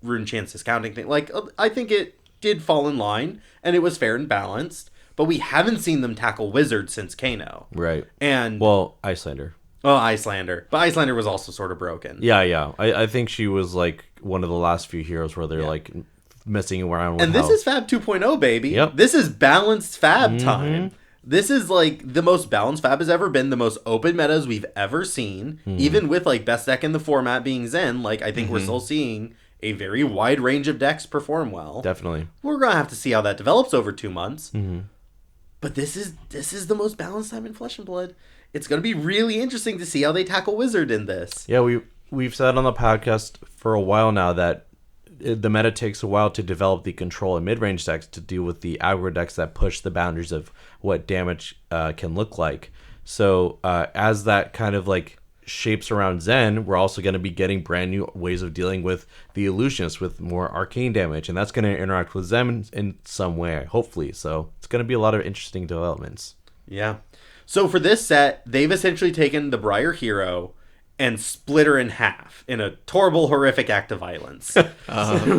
Rune chance discounting thing. Like, I think it did fall in line, and it was fair and balanced. But we haven't seen them tackle Wizard since Kano. Right. And, Well, Icelander. Icelander. But Icelander was also sort of broken. Yeah. I think she was, like, one of the last few heroes where they're, like, messing around with And this how- is Fab 2.0, baby. Yep. This is balanced Fab time. This is, like, the most balanced Fab has ever been, the most open metas we've ever seen. Even with, like, best deck in the format being Zen, like, I think we're still seeing a very wide range of decks perform well. Definitely. We're going to have to see how that develops over 2 months. But this is the most balanced time in Flesh and Blood. It's going to be really interesting to see how they tackle Wizard in this. Yeah, we've said on the podcast for a while now that the meta takes a while to develop the control and mid-range decks to deal with the aggro decks that push the boundaries of what damage can look like. So as that kind of like shapes around Zen, we're also going to be getting brand new ways of dealing with the illusionists with more arcane damage, and that's going to interact with Zen in some way, hopefully. So it's going to be a lot of interesting developments. Yeah. So for this set, they've essentially taken the Briar hero and split her in half in a horrible, horrific act of violence. So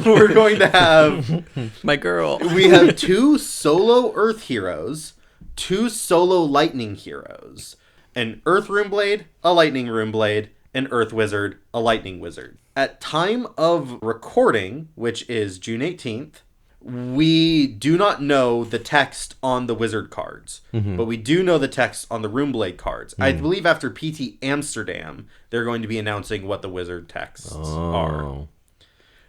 we're going to have... My girl. We have 2 solo Earth heroes, 2 solo Lightning heroes, an Earth Runeblade, a Lightning Runeblade, an Earth Wizard, a Lightning Wizard. At time of recording, which is June 18th, We do not know the text on the wizard cards, but we do know the text on the Runeblade cards. I believe after PT Amsterdam, they're going to be announcing what the wizard texts are.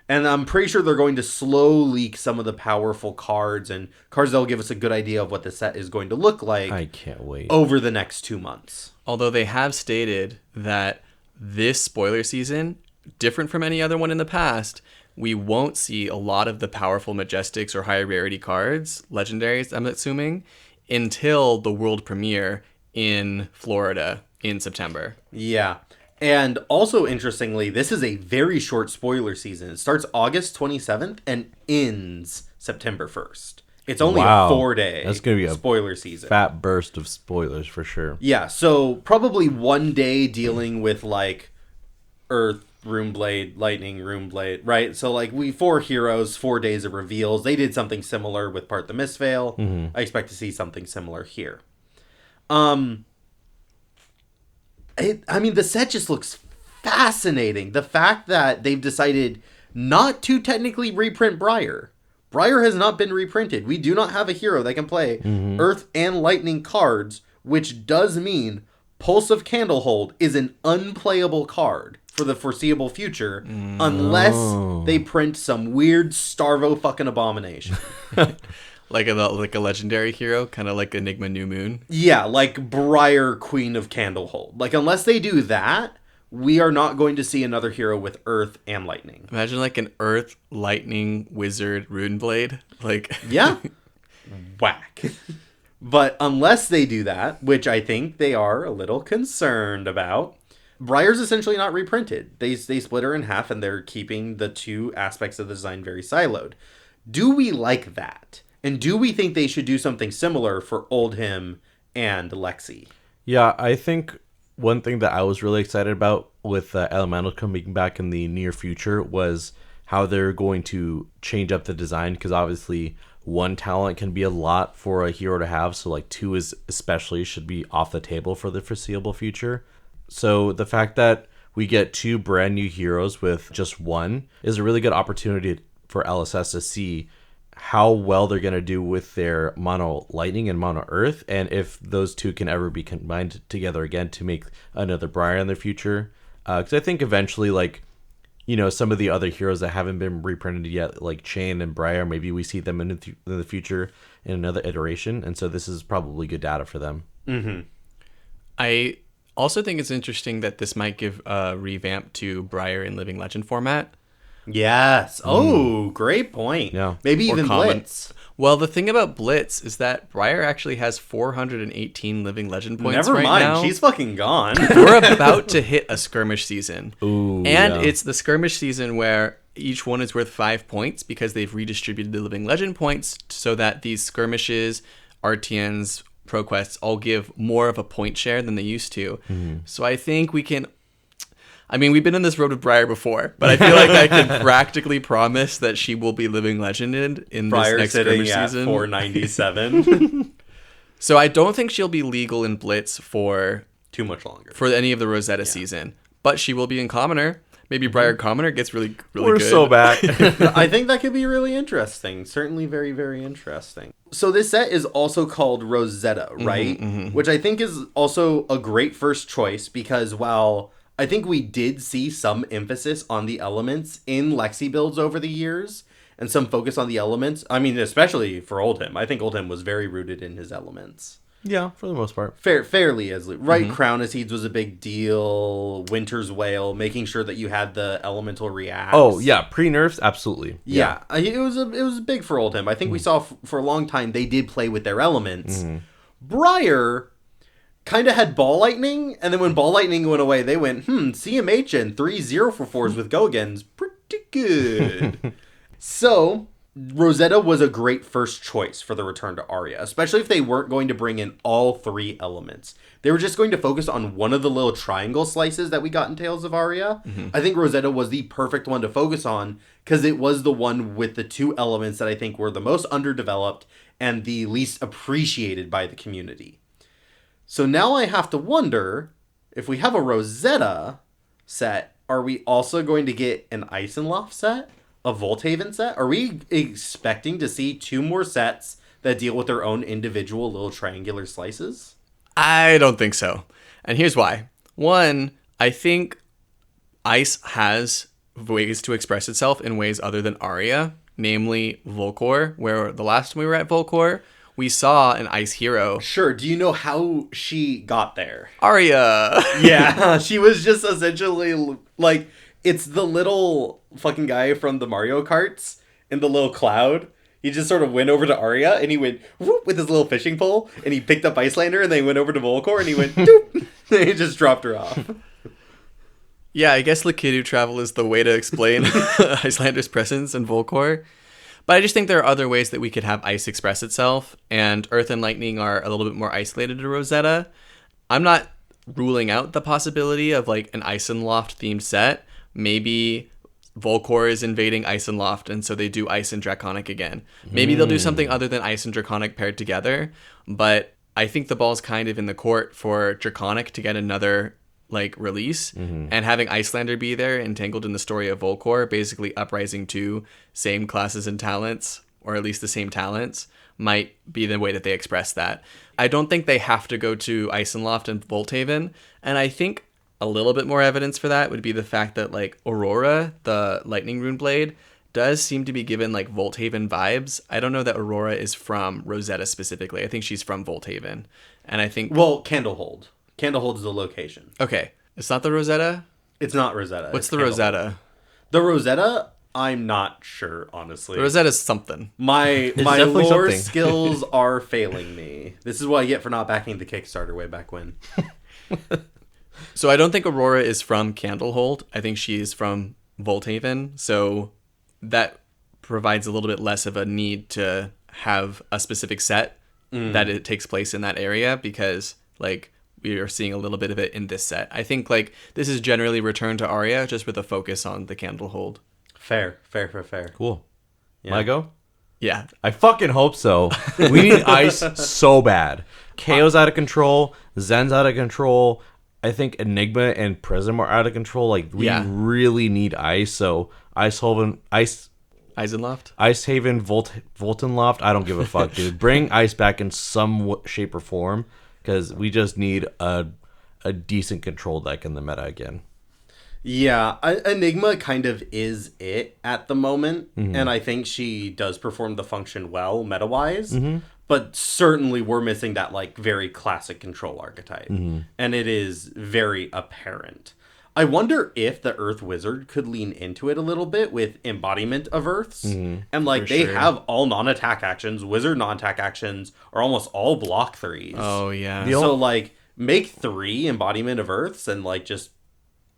And I'm pretty sure they're going to slow leak some of the powerful cards and cards that will give us a good idea of what the set is going to look like. I can't wait. Over the next 2 months. Although they have stated that this spoiler season, different from any other one in the past, we won't see a lot of the powerful Majestics or higher rarity cards, legendaries, I'm assuming, until the world premiere in Florida in September. Yeah. And also, interestingly, this is a very short spoiler season. It starts August 27th and ends September 1st. It's only a 4-day That's gonna be a spoiler season. Fat burst of spoilers for sure. Yeah, so probably 1 day dealing with, like, Earth, Runeblade, Lightning, Runeblade, right? So, like, 4 heroes, 4 days of reveals. They did something similar with Part the Mistveil. I expect to see something similar here. The set just looks fascinating. The fact that they've decided not to technically reprint Briar. Briar has not been reprinted. We do not have a hero that can play Earth and Lightning cards, which does mean Pulse of Candlehold is an unplayable card for the foreseeable future unless they print some weird Starvo fucking abomination. Like a legendary hero, kind of like Enigma New Moon. Yeah, like Briar Queen of Candlehold. Like, unless they do that, we are not going to see another hero with Earth and Lightning. Imagine like an Earth, Lightning, Wizard, Runeblade. Like, yeah. Whack. But unless they do that, which I think they are a little concerned about, Briar's essentially not reprinted. They split her in half and they're keeping the 2 aspects of the design very siloed. Do we like that? And do we think they should do something similar for Oldhim and Lexi? Yeah, I think one thing that I was really excited about with Elemental coming back in the near future was how they're going to change up the design, because obviously 1 talent can be a lot for a hero to have, so like 2 is especially should be off the table for the foreseeable future. So the fact that we get 2 brand new heroes with just 1 is a really good opportunity for LSS to see how well they're going to do with their mono lightning and mono earth, and if those 2 can ever be combined together again to make another Briar in the future. Because I think eventually, like, you know, some of the other heroes that haven't been reprinted yet, like Chain and Briar, maybe we see them in the future in another iteration, and so this is probably good data for them. I also think it's interesting that this might give a revamp to Briar in Living Legend format. Yes. Oh, great point. Yeah. Maybe Or even common. Blitz. Well, the thing about Blitz is that Briar actually has 418 Living Legend points Never right mind. now. She's fucking gone. We're about to hit a skirmish season. Ooh, and yeah. it's the skirmish season where each one is worth 5 points because they've redistributed the Living Legend points so that these skirmishes, RTNs, ProQuests all give more of a point share than they used to. So I think we can... I mean, we've been on this road with Briar before, but I feel like I can practically promise that she will be Living Legended in Briar this next sitting skirmish at season. 497. So I don't think she'll be legal in Blitz for Too much longer. any of the Rosetta season, but she will be in Commoner. Maybe Briar Commoner gets really We're good. so back. I think that could be really interesting. Certainly very, very interesting. So this set is also called Rosetta, right? Which I think is also a great first choice because while I think we did see some emphasis on the elements in Lexi builds over the years and some focus on the elements. I mean, especially for Oldhim. I think Oldhim was very rooted in his elements. Yeah, for the most part. Fairly as right. Crown of Seeds was a big deal. Winter's Wail, making sure that you had the elemental reacts. Oh yeah, pre-nerfs, absolutely. Yeah, it was big for Oldhim. I think we saw for a long time they did play with their elements. Briar kind of had Ball Lightning, and then when Ball Lightning went away, they went, CMH and 3-0-4-4s with Go-Agains. Pretty good. So, Rosetta was a great first choice for the return to Arya, especially if they weren't going to bring in all 3 elements. They were just going to focus on one of the little triangle slices that we got in Tales of Arya. I think Rosetta was the perfect one to focus on, because it was the one with the 2 elements that I think were the most underdeveloped and the least appreciated by the community. So now I have to wonder, if we have a Rosetta set, are we also going to get an Isenloft set? a Volthaven set? Are we expecting to see 2 more sets that deal with their own individual little triangular slices? I don't think so. And here's why. One, I think Ice has ways to express itself in ways other than Aria, namely Volcor, where the last time we were at Volcor, we saw an Ice hero. Sure. Do you know how she got there? Aria! Yeah, she was just essentially like, it's the little fucking guy from the Mario Karts in the little cloud. He just sort of went over to Aria and he went whoop with his little fishing pole and he picked up Icelander and then he went over to Volcor and he went doop and he just dropped her off. Yeah, I guess Lakitu travel is the way to explain Icelander's presence in Volcor. But I just think there are other ways that we could have Ice express itself, and Earth and Lightning are a little bit more isolated to Rosetta. I'm not ruling out the possibility of like an Ice and Loft themed set. Maybe Volcor is invading Ice and Loft, and so they do Ice and Draconic again. Maybe they'll do something other than Ice and Draconic paired together, but I think the ball's kind of in the court for Draconic to get another like release, and having Icelander be there entangled in the story of Volcor, basically uprising to same classes and talents, or at least the same talents, might be the way that they express that. I don't think they have to go to Isenloft and Volthaven, and I think a little bit more evidence for that would be the fact that like Aurora, the Lightning Rune Blade, does seem to be given like Volthaven vibes. I don't know that Aurora is from Rosetta specifically. I think she's from Volthaven, and I think Candlehold. Candlehold is the location. Okay. It's not the Rosetta? It's not Rosetta. What's the Rosetta? The Rosetta, I'm not sure, honestly. The Rosetta's something. My definitely lore something. skills are failing me. This is what I get for not backing the Kickstarter way back when. So I don't think Aurora is from Candlehold. I think she is from Volthaven. So that provides a little bit less of a need to have a specific set that it takes place in that area, because like we are seeing a little bit of it in this set. I think like this is generally Return to Aria, just with a focus on the Candlehold. Fair. Cool. Yeah. My go? Yeah. I fucking hope so. We need Ice so bad. KO's out of control. Zen's out of control. I think Enigma and Prism are out of control. Like, we really need Ice. So, Icehaven, Voltenloft. I don't give a fuck, dude. Bring Ice back in some shape or form, because we just need a decent control deck in the meta again. Yeah, Enigma kind of is it at the moment, and I think she does perform the function well meta-wise, but certainly we're missing that like very classic control archetype, and it is very apparent. I wonder if the Earth Wizard could lean into it a little bit with Embodiment of Earths, and like they have all non-attack actions, Wizard non-attack actions are almost all block 3s. Oh, yeah. So like make 3 Embodiment of Earths and like just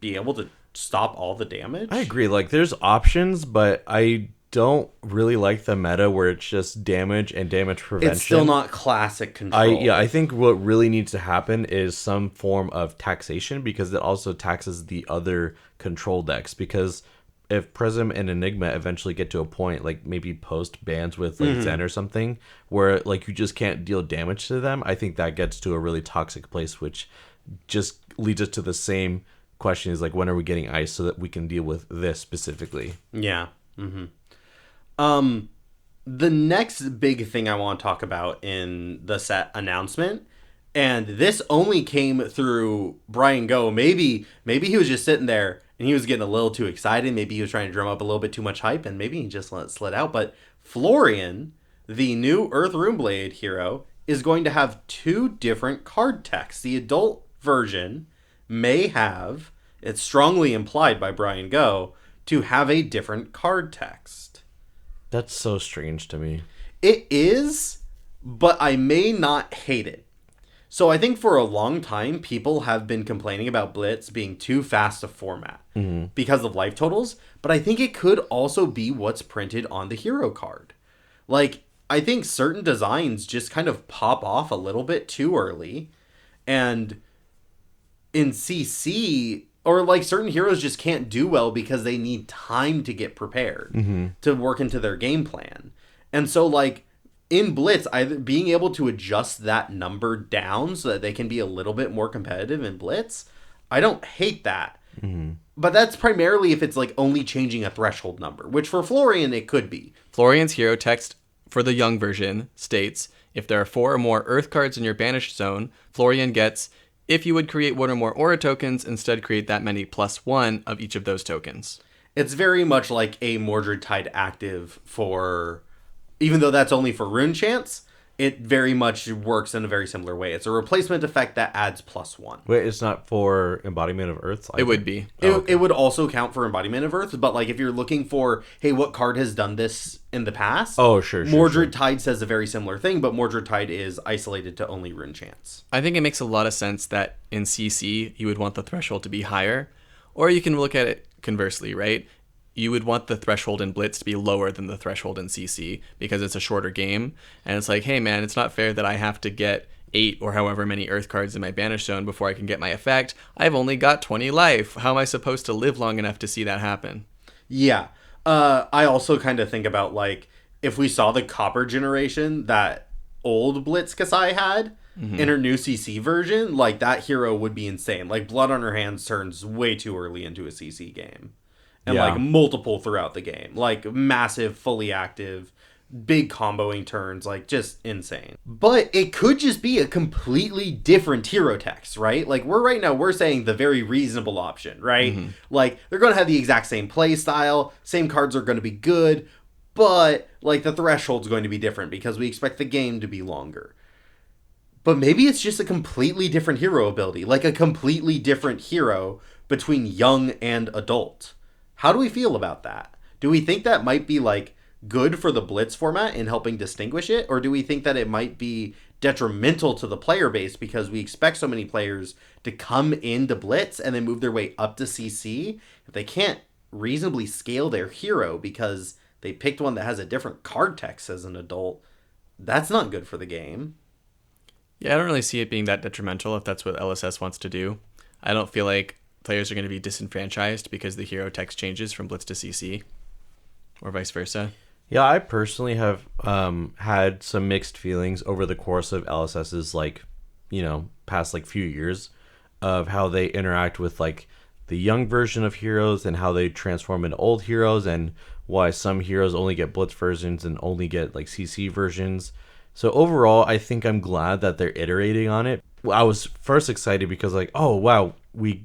be able to stop all the damage. I agree. Like, there's options, but I don't really like the meta where it's just damage and damage prevention. It's still not classic control. I think what really needs to happen is some form of taxation, because it also taxes the other control decks. Because if Prism and Enigma eventually get to a point, like maybe post bans with like Zen or something, where like you just can't deal damage to them, I think that gets to a really toxic place, which just leads us to the same question is like, when are we getting Ice so that we can deal with this specifically? Yeah. The next big thing I want to talk about in the set announcement, and this only came through Brian Go. Maybe he was just sitting there and he was getting a little too excited. Maybe he was trying to drum up a little bit too much hype, and maybe he just let it slid out. But Florian, the new Earth Runeblade hero, is going to have 2 different card texts. The adult version may have, it's strongly implied by Brian Go, to have a different card text. That's so strange to me. It is, but I may not hate it. So I think for a long time, people have been complaining about Blitz being too fast to format because of life totals, but I think it could also be what's printed on the hero card. Like, I think certain designs just kind of pop off a little bit too early, and in CC, or like certain heroes just can't do well because they need time to get prepared to work into their game plan. And so like in Blitz, being able to adjust that number down so that they can be a little bit more competitive in Blitz, I don't hate that. But that's primarily if it's like only changing a threshold number, which for Florian it could be. Florian's hero text for the young version states, if there are 4 or more Earth cards in your banished zone, Florian gets, if you would create 1 or more Aura tokens, instead create that many +1 of each of those tokens. It's very much like a Mordred Tide active for, even though that's only for Rune Chance, it very much works in a very similar way. It's a replacement effect that adds +1. Wait, it's not for Embodiment of Earth? It would be. It would also count for Embodiment of Earth, but like if you're looking for, hey, what card has done this in the past? Oh, sure. Mordred Tide says a very similar thing, but Mordred Tide is isolated to only Rune Chance. I think it makes a lot of sense that in CC, you would want the threshold to be higher. Or you can look at it conversely, right? You would want the threshold in Blitz to be lower than the threshold in CC because it's a shorter game. And it's like, hey, man, it's not fair that I have to get 8 or however many Earth cards in my Banish Zone before I can get my effect. I've only got 20 life. How am I supposed to live long enough to see that happen? Yeah. I also kind of think about, like, if we saw the Copper generation that old Blitz Kasai had in her new CC version, like, that hero would be insane. Like, Blood on Her Hands turns way too early into a CC game. And, like, multiple throughout the game. Like, massive, fully active, big comboing turns. Like, just insane. But it could just be a completely different hero text, right? Like, we're saying the very reasonable option, right? Like, they're going to have the exact same play style. Same cards are going to be good. But, like, the threshold's going to be different because we expect the game to be longer. But maybe it's just a completely different hero ability. Like, a completely different hero between young and adult. How do we feel about that? Do we think that might be, like, good for the Blitz format in helping distinguish it? Or do we think that it might be detrimental to the player base because we expect so many players to come into Blitz and then move their way up to CC if they can't reasonably scale their hero because they picked one that has a different card text as an adult? That's not good for the game. Yeah, I don't really see it being that detrimental if that's what LSS wants to do. I don't feel like players are going to be disenfranchised because the hero text changes from Blitz to CC or vice versa. Yeah, I personally have had some mixed feelings over the course of LSS's, like, you know, past, like, few years of how they interact with, like, the young version of heroes and how they transform into old heroes and why some heroes only get Blitz versions and only get, like, CC versions. So overall, I think I'm glad that they're iterating on it. I was first excited because, like, oh, wow, we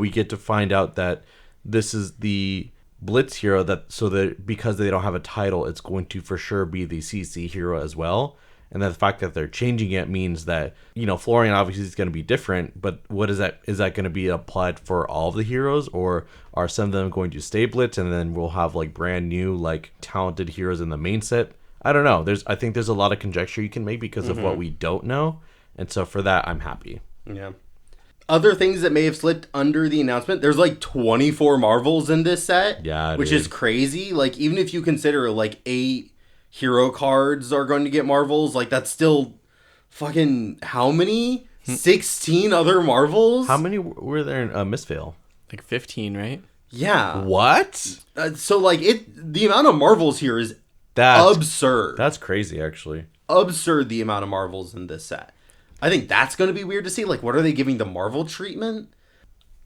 get to find out that this is the Blitz hero that because they don't have a title, it's going to for sure be the CC hero as well. And that the fact that they're changing it means that, you know, Florian obviously is going to be different, but what is that? Is that going to be applied for all of the heroes, or are some of them going to stay Blitz and then we'll have, like, brand new, like, talented heroes in the main set? I don't know. I think there's a lot of conjecture you can make because of what we don't know. And so for that, I'm happy. Yeah. Other things that may have slipped under the announcement, there's like 24 Marvels in this set. Yeah, which is crazy. Like, even if you consider like 8 hero cards are going to get Marvels, like, that's still fucking how many? 16 other Marvels? How many were there in Mistveil? Like 15, right? Yeah. What? So, like, the amount of Marvels here is absurd. That's crazy, actually. Absurd, the amount of Marvels in this set. I think that's going to be weird to see. Like, what are they giving the Marvel treatment?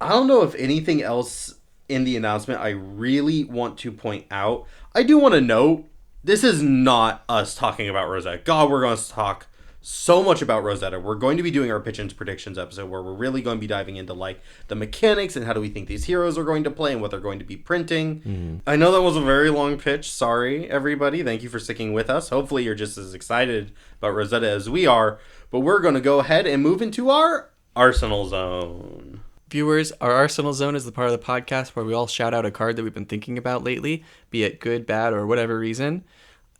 I don't know if anything else in the announcement I really want to point out. I do want to note, this is not us talking about Rosetta. God, we're going to talk so much about Rosetta. We're going to be doing our pitch and predictions episode where we're really going to be diving into, like, the mechanics and how do we think these heroes are going to play and what they're going to be printing. I know that was a very long pitch. Sorry, everybody. Thank you for sticking with us. Hopefully you're just as excited about Rosetta as we are. But we're going to go ahead and move into our Arsenal Zone. Viewers, our Arsenal Zone is the part of the podcast where we all shout out a card that we've been thinking about lately, be it good, bad, or whatever reason.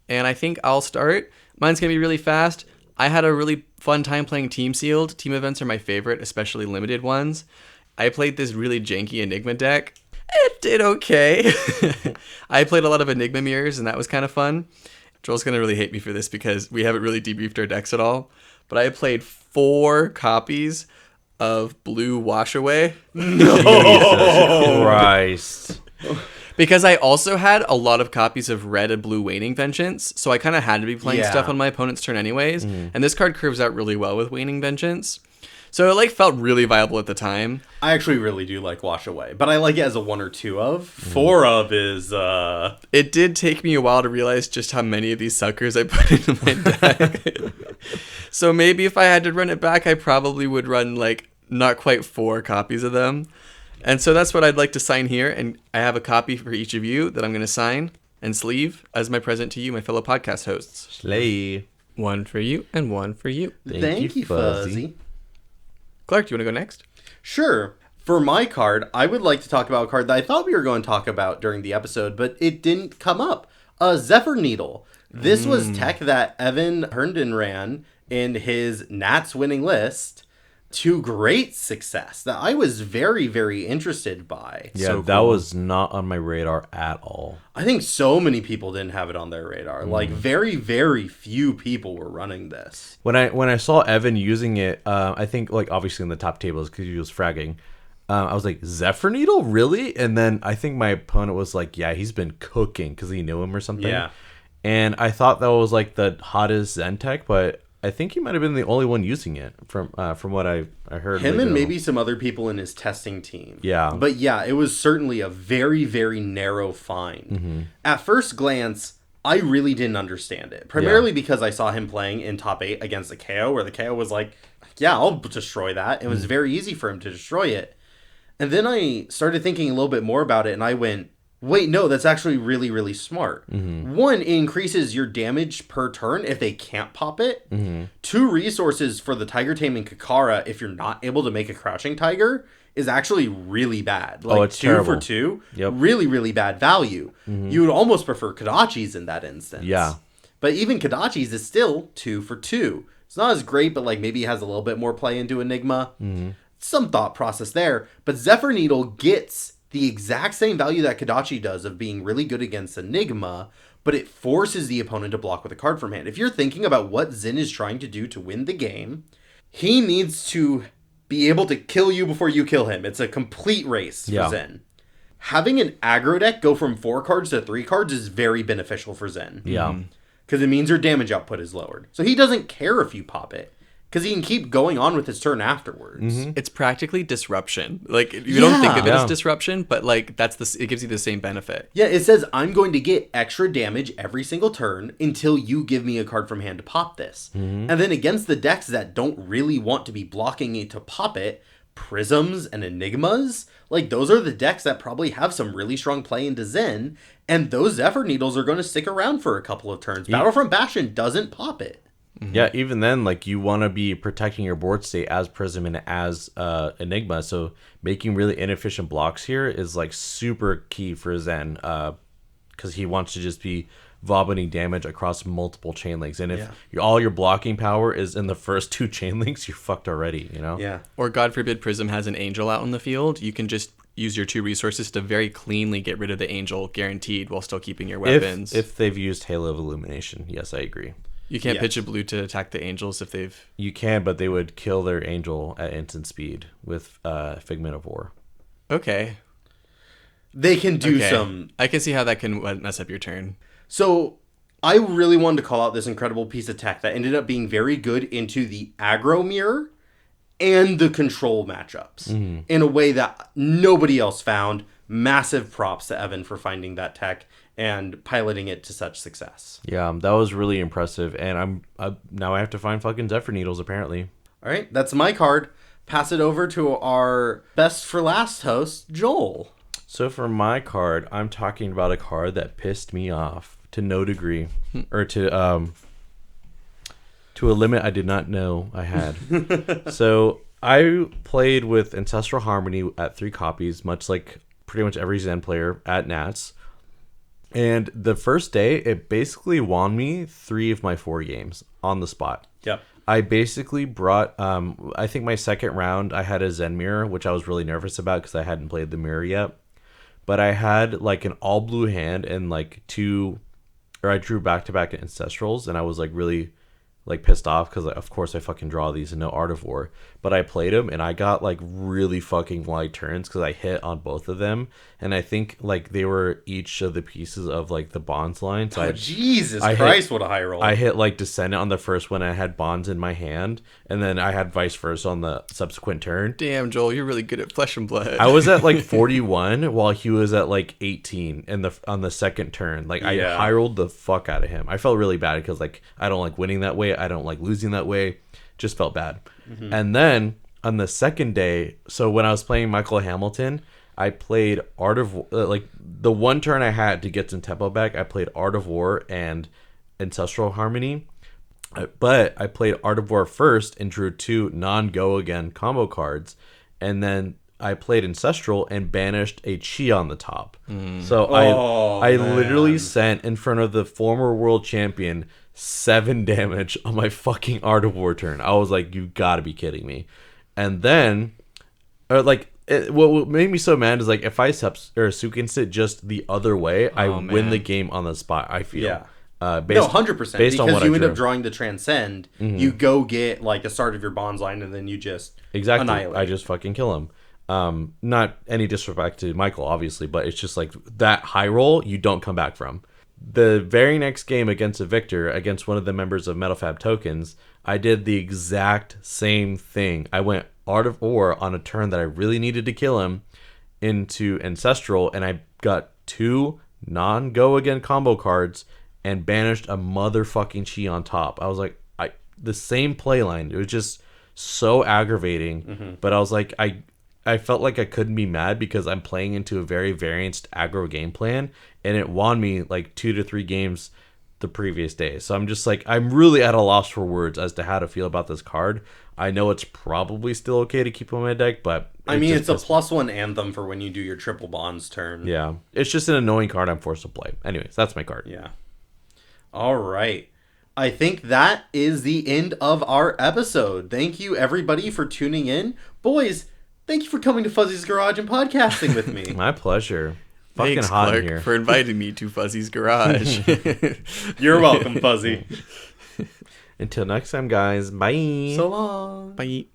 And I think I'll start. Mine's going to be really fast. I had a really fun time playing Team Sealed. Team events are my favorite, especially limited ones. I played this really janky Enigma deck. It did okay. I played a lot of Enigma mirrors, and that was kind of fun. Joel's going to really hate me for this because we haven't really debriefed our decks at all. But I played 4 copies of Blue Wash Away. No! Christ. Because I also had a lot of copies of Red and Blue Waning Vengeance, so I kind of had to be playing stuff on my opponent's turn anyways. And this card curves out really well with Waning Vengeance. So it like felt really viable at the time. I actually really do like Wash Away, but I like it as a 1 or 2 of. 4 of is It did take me a while to realize just how many of these suckers I put into my deck. So maybe if I had to run it back, I probably would run like not quite 4 copies of them. And so that's what I'd like to sign here. And I have a copy for each of you that I'm going to sign and sleeve as my present to you, my fellow podcast hosts. Slay. 1 for you and 1 for you. Thank you, Fuzzy. Clark, do you want to go next? Sure. For my card, I would like to talk about a card that I thought we were going to talk about during the episode, but it didn't come up. Zephyr Needle. This was tech that Evan Herndon ran in his Nats winning list to great success that I was very, very interested by. Yeah, So that cool. was not on my radar at all. I think so many people didn't have it on their radar. Like, very, very few people were running this. When I saw Evan using it, I think like obviously in the top tables because he was fragging, I was like, Zephyr Needle, really? And then I think my opponent was like, yeah, he's been cooking because he knew him or something. Yeah. And I thought that was like the hottest Zen tech, but I think he might have been the only one using it from what I heard. Him later and on. maybe some other people in his testing team. Yeah. But yeah, it was certainly a very, very narrow find. At first glance, I really didn't understand it. Primarily because I saw him playing in top 8 against the KO, where the KO was like, yeah, I'll destroy that. It was very easy for him to destroy it. And then I started thinking a little bit more about it, and I went, wait, no, that's actually really, really smart. 1, it increases your damage per turn if they can't pop it. 2 resources for the Tiger Taming Kakara if you're not able to make a Crouching Tiger is actually really bad. Like, it's 2 terrible. for 2, Yep. really, really bad value. You would almost prefer Kadachi's in that instance. Yeah. But even Kadachi's is still 2 for 2. It's not as great, but like maybe has a little bit more play into Enigma. Some thought process there. But Zephyr Needle gets the exact same value that Kadachi does of being really good against Enigma, but it forces the opponent to block with a card from hand. If you're thinking about what Zin is trying to do to win the game, he needs to be able to kill you before you kill him. It's a complete race for Zin. Having an aggro deck go from 4 cards to 3 cards is very beneficial for Zin. Yeah. Because it means your damage output is lowered. So he doesn't care if you pop it, because he can keep going on with his turn afterwards. It's practically disruption. Like you don't think of it Yeah. as disruption, but like it gives you the same benefit. Yeah, it says, I'm going to get extra damage every single turn until you give me a card from hand to pop this. And then against the decks that don't really want to be blocking it to pop it, Prisms and Enigmas, like those are the decks that probably have some really strong play into Zen, and those Zephyr Needles are going to stick around for a couple of turns. Battlefront Bastion doesn't pop it. Yeah, even then, like, you want to be protecting your board state as Prism and as Enigma, so making really inefficient blocks here is, like, super key for Zen, because he wants to just be vomiting damage across multiple chain links, and if all your blocking power is in the first 2 chain links, you're fucked already, you know? Yeah. Or God forbid Prism has an angel out on the field, you can just use your 2 resources to very cleanly get rid of the angel guaranteed while still keeping your weapons. If they've used Halo of Illumination, yes, I agree. You can't Yes. pitch a blue to attack the angels if they've... You can, but they would kill their angel at instant speed with Figment of War. Okay. They can do Okay. some. I can see how that can mess up your turn. So I really wanted to call out this incredible piece of tech that ended up being very good into the aggro mirror and the control matchups in a way that nobody else found. Massive props to Evan for finding that tech and piloting it to such success. Yeah, that was really impressive, and now I have to find fucking Zephyr Needles, apparently. All right, that's my card. Pass it over to our best for last host, Joel. So for my card, I'm talking about a card that pissed me off to no degree, or to a limit I did not know I had. So I played with Ancestral Harmony at 3 copies, much like pretty much every Zen player at Nats. And the first day, it basically won me 3 of my 4 games on the spot. Yep. I basically brought, I think my second round, I had a Zen Mirror, which I was really nervous about because I hadn't played the Mirror yet. But I had like an all blue hand and like 2, or I drew back-to-back Ancestrals, and I was like really like pissed off because of course I fucking draw these and no Art of War. But I played them and I got like really fucking wide turns because I hit on both of them, and I think like they were each of the pieces of like the Bonds line. So Jesus Christ, what a high roll! I hit like Descendant on the first one. I had Bonds in my hand, and then I had vice versa on the subsequent turn. Damn, Joel, you're really good at Flesh and Blood. I was at like 41 while he was at like 18 on the second turn. Like I high rolled the fuck out of him. I felt really bad because like I don't like winning that way. I don't like losing that way. Just felt bad. Mm-hmm. And then on the second day, so when I was playing Michael Hamilton, I played Art of like the one turn I had to get some tempo back. I played Art of War and Ancestral Harmony, but I played Art of War first and drew 2 non-go again combo cards, and then I played Ancestral and banished a Chi on the top. So I literally sent in front of the former world champion 7 damage on my fucking Art of War turn. I was like, you gotta be kidding me. And then, what made me so mad is like if I Sukinst it just the other way, I win the game on the spot. I feel. Yeah. 100%. Based on what you I end drew. up drawing the Transcend, you go get like the start of your Bonds line, and then you just annihilate. I just fucking kill him. Not any disrespect to Michael, obviously, but it's just like that high roll you don't come back from. The very next game against a victor, against one of the members of Metal Fab Tokens, I did the exact same thing. I went Art of War on a turn that I really needed to kill him into Ancestral, and I got 2 non-go again combo cards and banished a motherfucking Chi on top. I was like, the same play line. It was just so aggravating. But I was like, I felt like I couldn't be mad because I'm playing into a very variant aggro game plan, and it won me like 2 to 3 games the previous day. So I'm just like, I'm really at a loss for words as to how to feel about this card. I know it's probably still okay to keep on my deck, but I mean, it's a +1 anthem for when you do your triple Bonds turn. Yeah, it's just an annoying card I'm forced to play. Anyways, that's my card. Yeah. All right. I think that is the end of our episode. Thank you, everybody, for tuning in. Boys, thank you for coming to Fuzzy's Garage and podcasting with me. My pleasure. Thanks, Fucking hot Clark, in here. for inviting me to Fuzzy's Garage. You're welcome, Fuzzy. Until next time, guys. Bye. So long. Bye.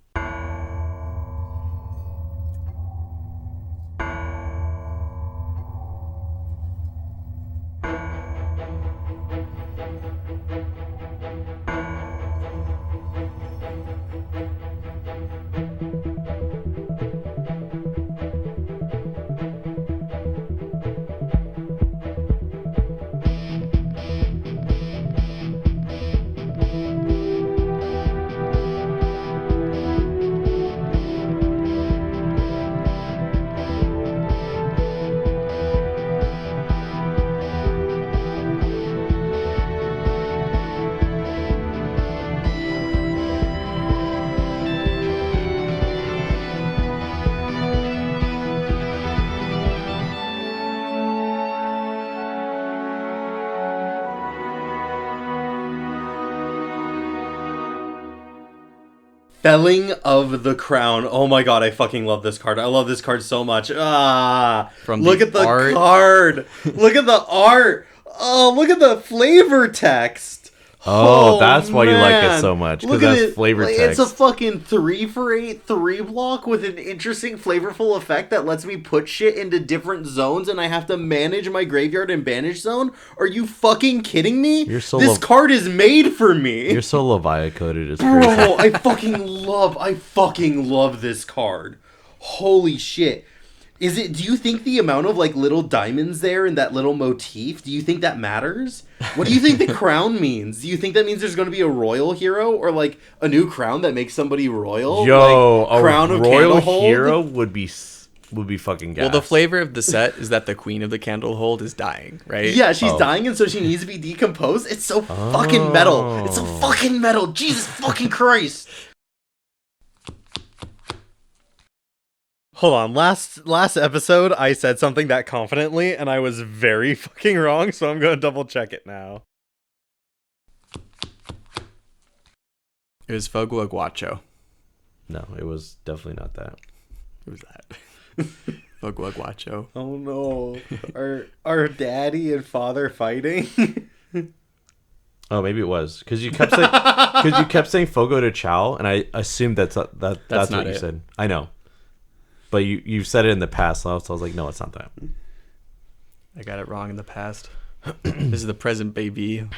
Felling of the Crown. Oh my god, I fucking love this card. I love this card so much. Look at the card. Look at the art. Oh, look at the flavor text. Oh, that's why you like it so much, because that's flavor text. It's a fucking 3-for-8 3-block with an interesting flavorful effect that lets me put shit into different zones, and I have to manage my graveyard and banish zone. Are you fucking kidding me? This card is made for me. You're so Leviathan coded. It's crazy. Bro, I fucking love this card. Holy shit. Do you think the amount of like little diamonds there in that little motif, do you think that matters? What do you think the crown means? Do you think that means there's going to be a royal hero or like a new crown that makes somebody royal? Yo, like, crown a of royal Candlehold? hero would be fucking gas. Well, the flavor of the set is that the queen of the Candlehold is dying, right? Yeah, she's dying, and so she needs to be decomposed. It's so fucking metal. It's so fucking metal. Jesus fucking Christ. Hold on, last episode I said something that confidently and I was very fucking wrong, so I'm gonna double check it now. It was Foguaguacho. No, it was definitely not that. Who was that? Foguaguacho. Oh no. Are daddy and father fighting? Oh, maybe it was because you kept saying Fogo de Chao, and I assumed that's That's what not you it. said. I know, but you said it in the past, so I was like, no, it's not that. I got it wrong in the past. This is the present, baby.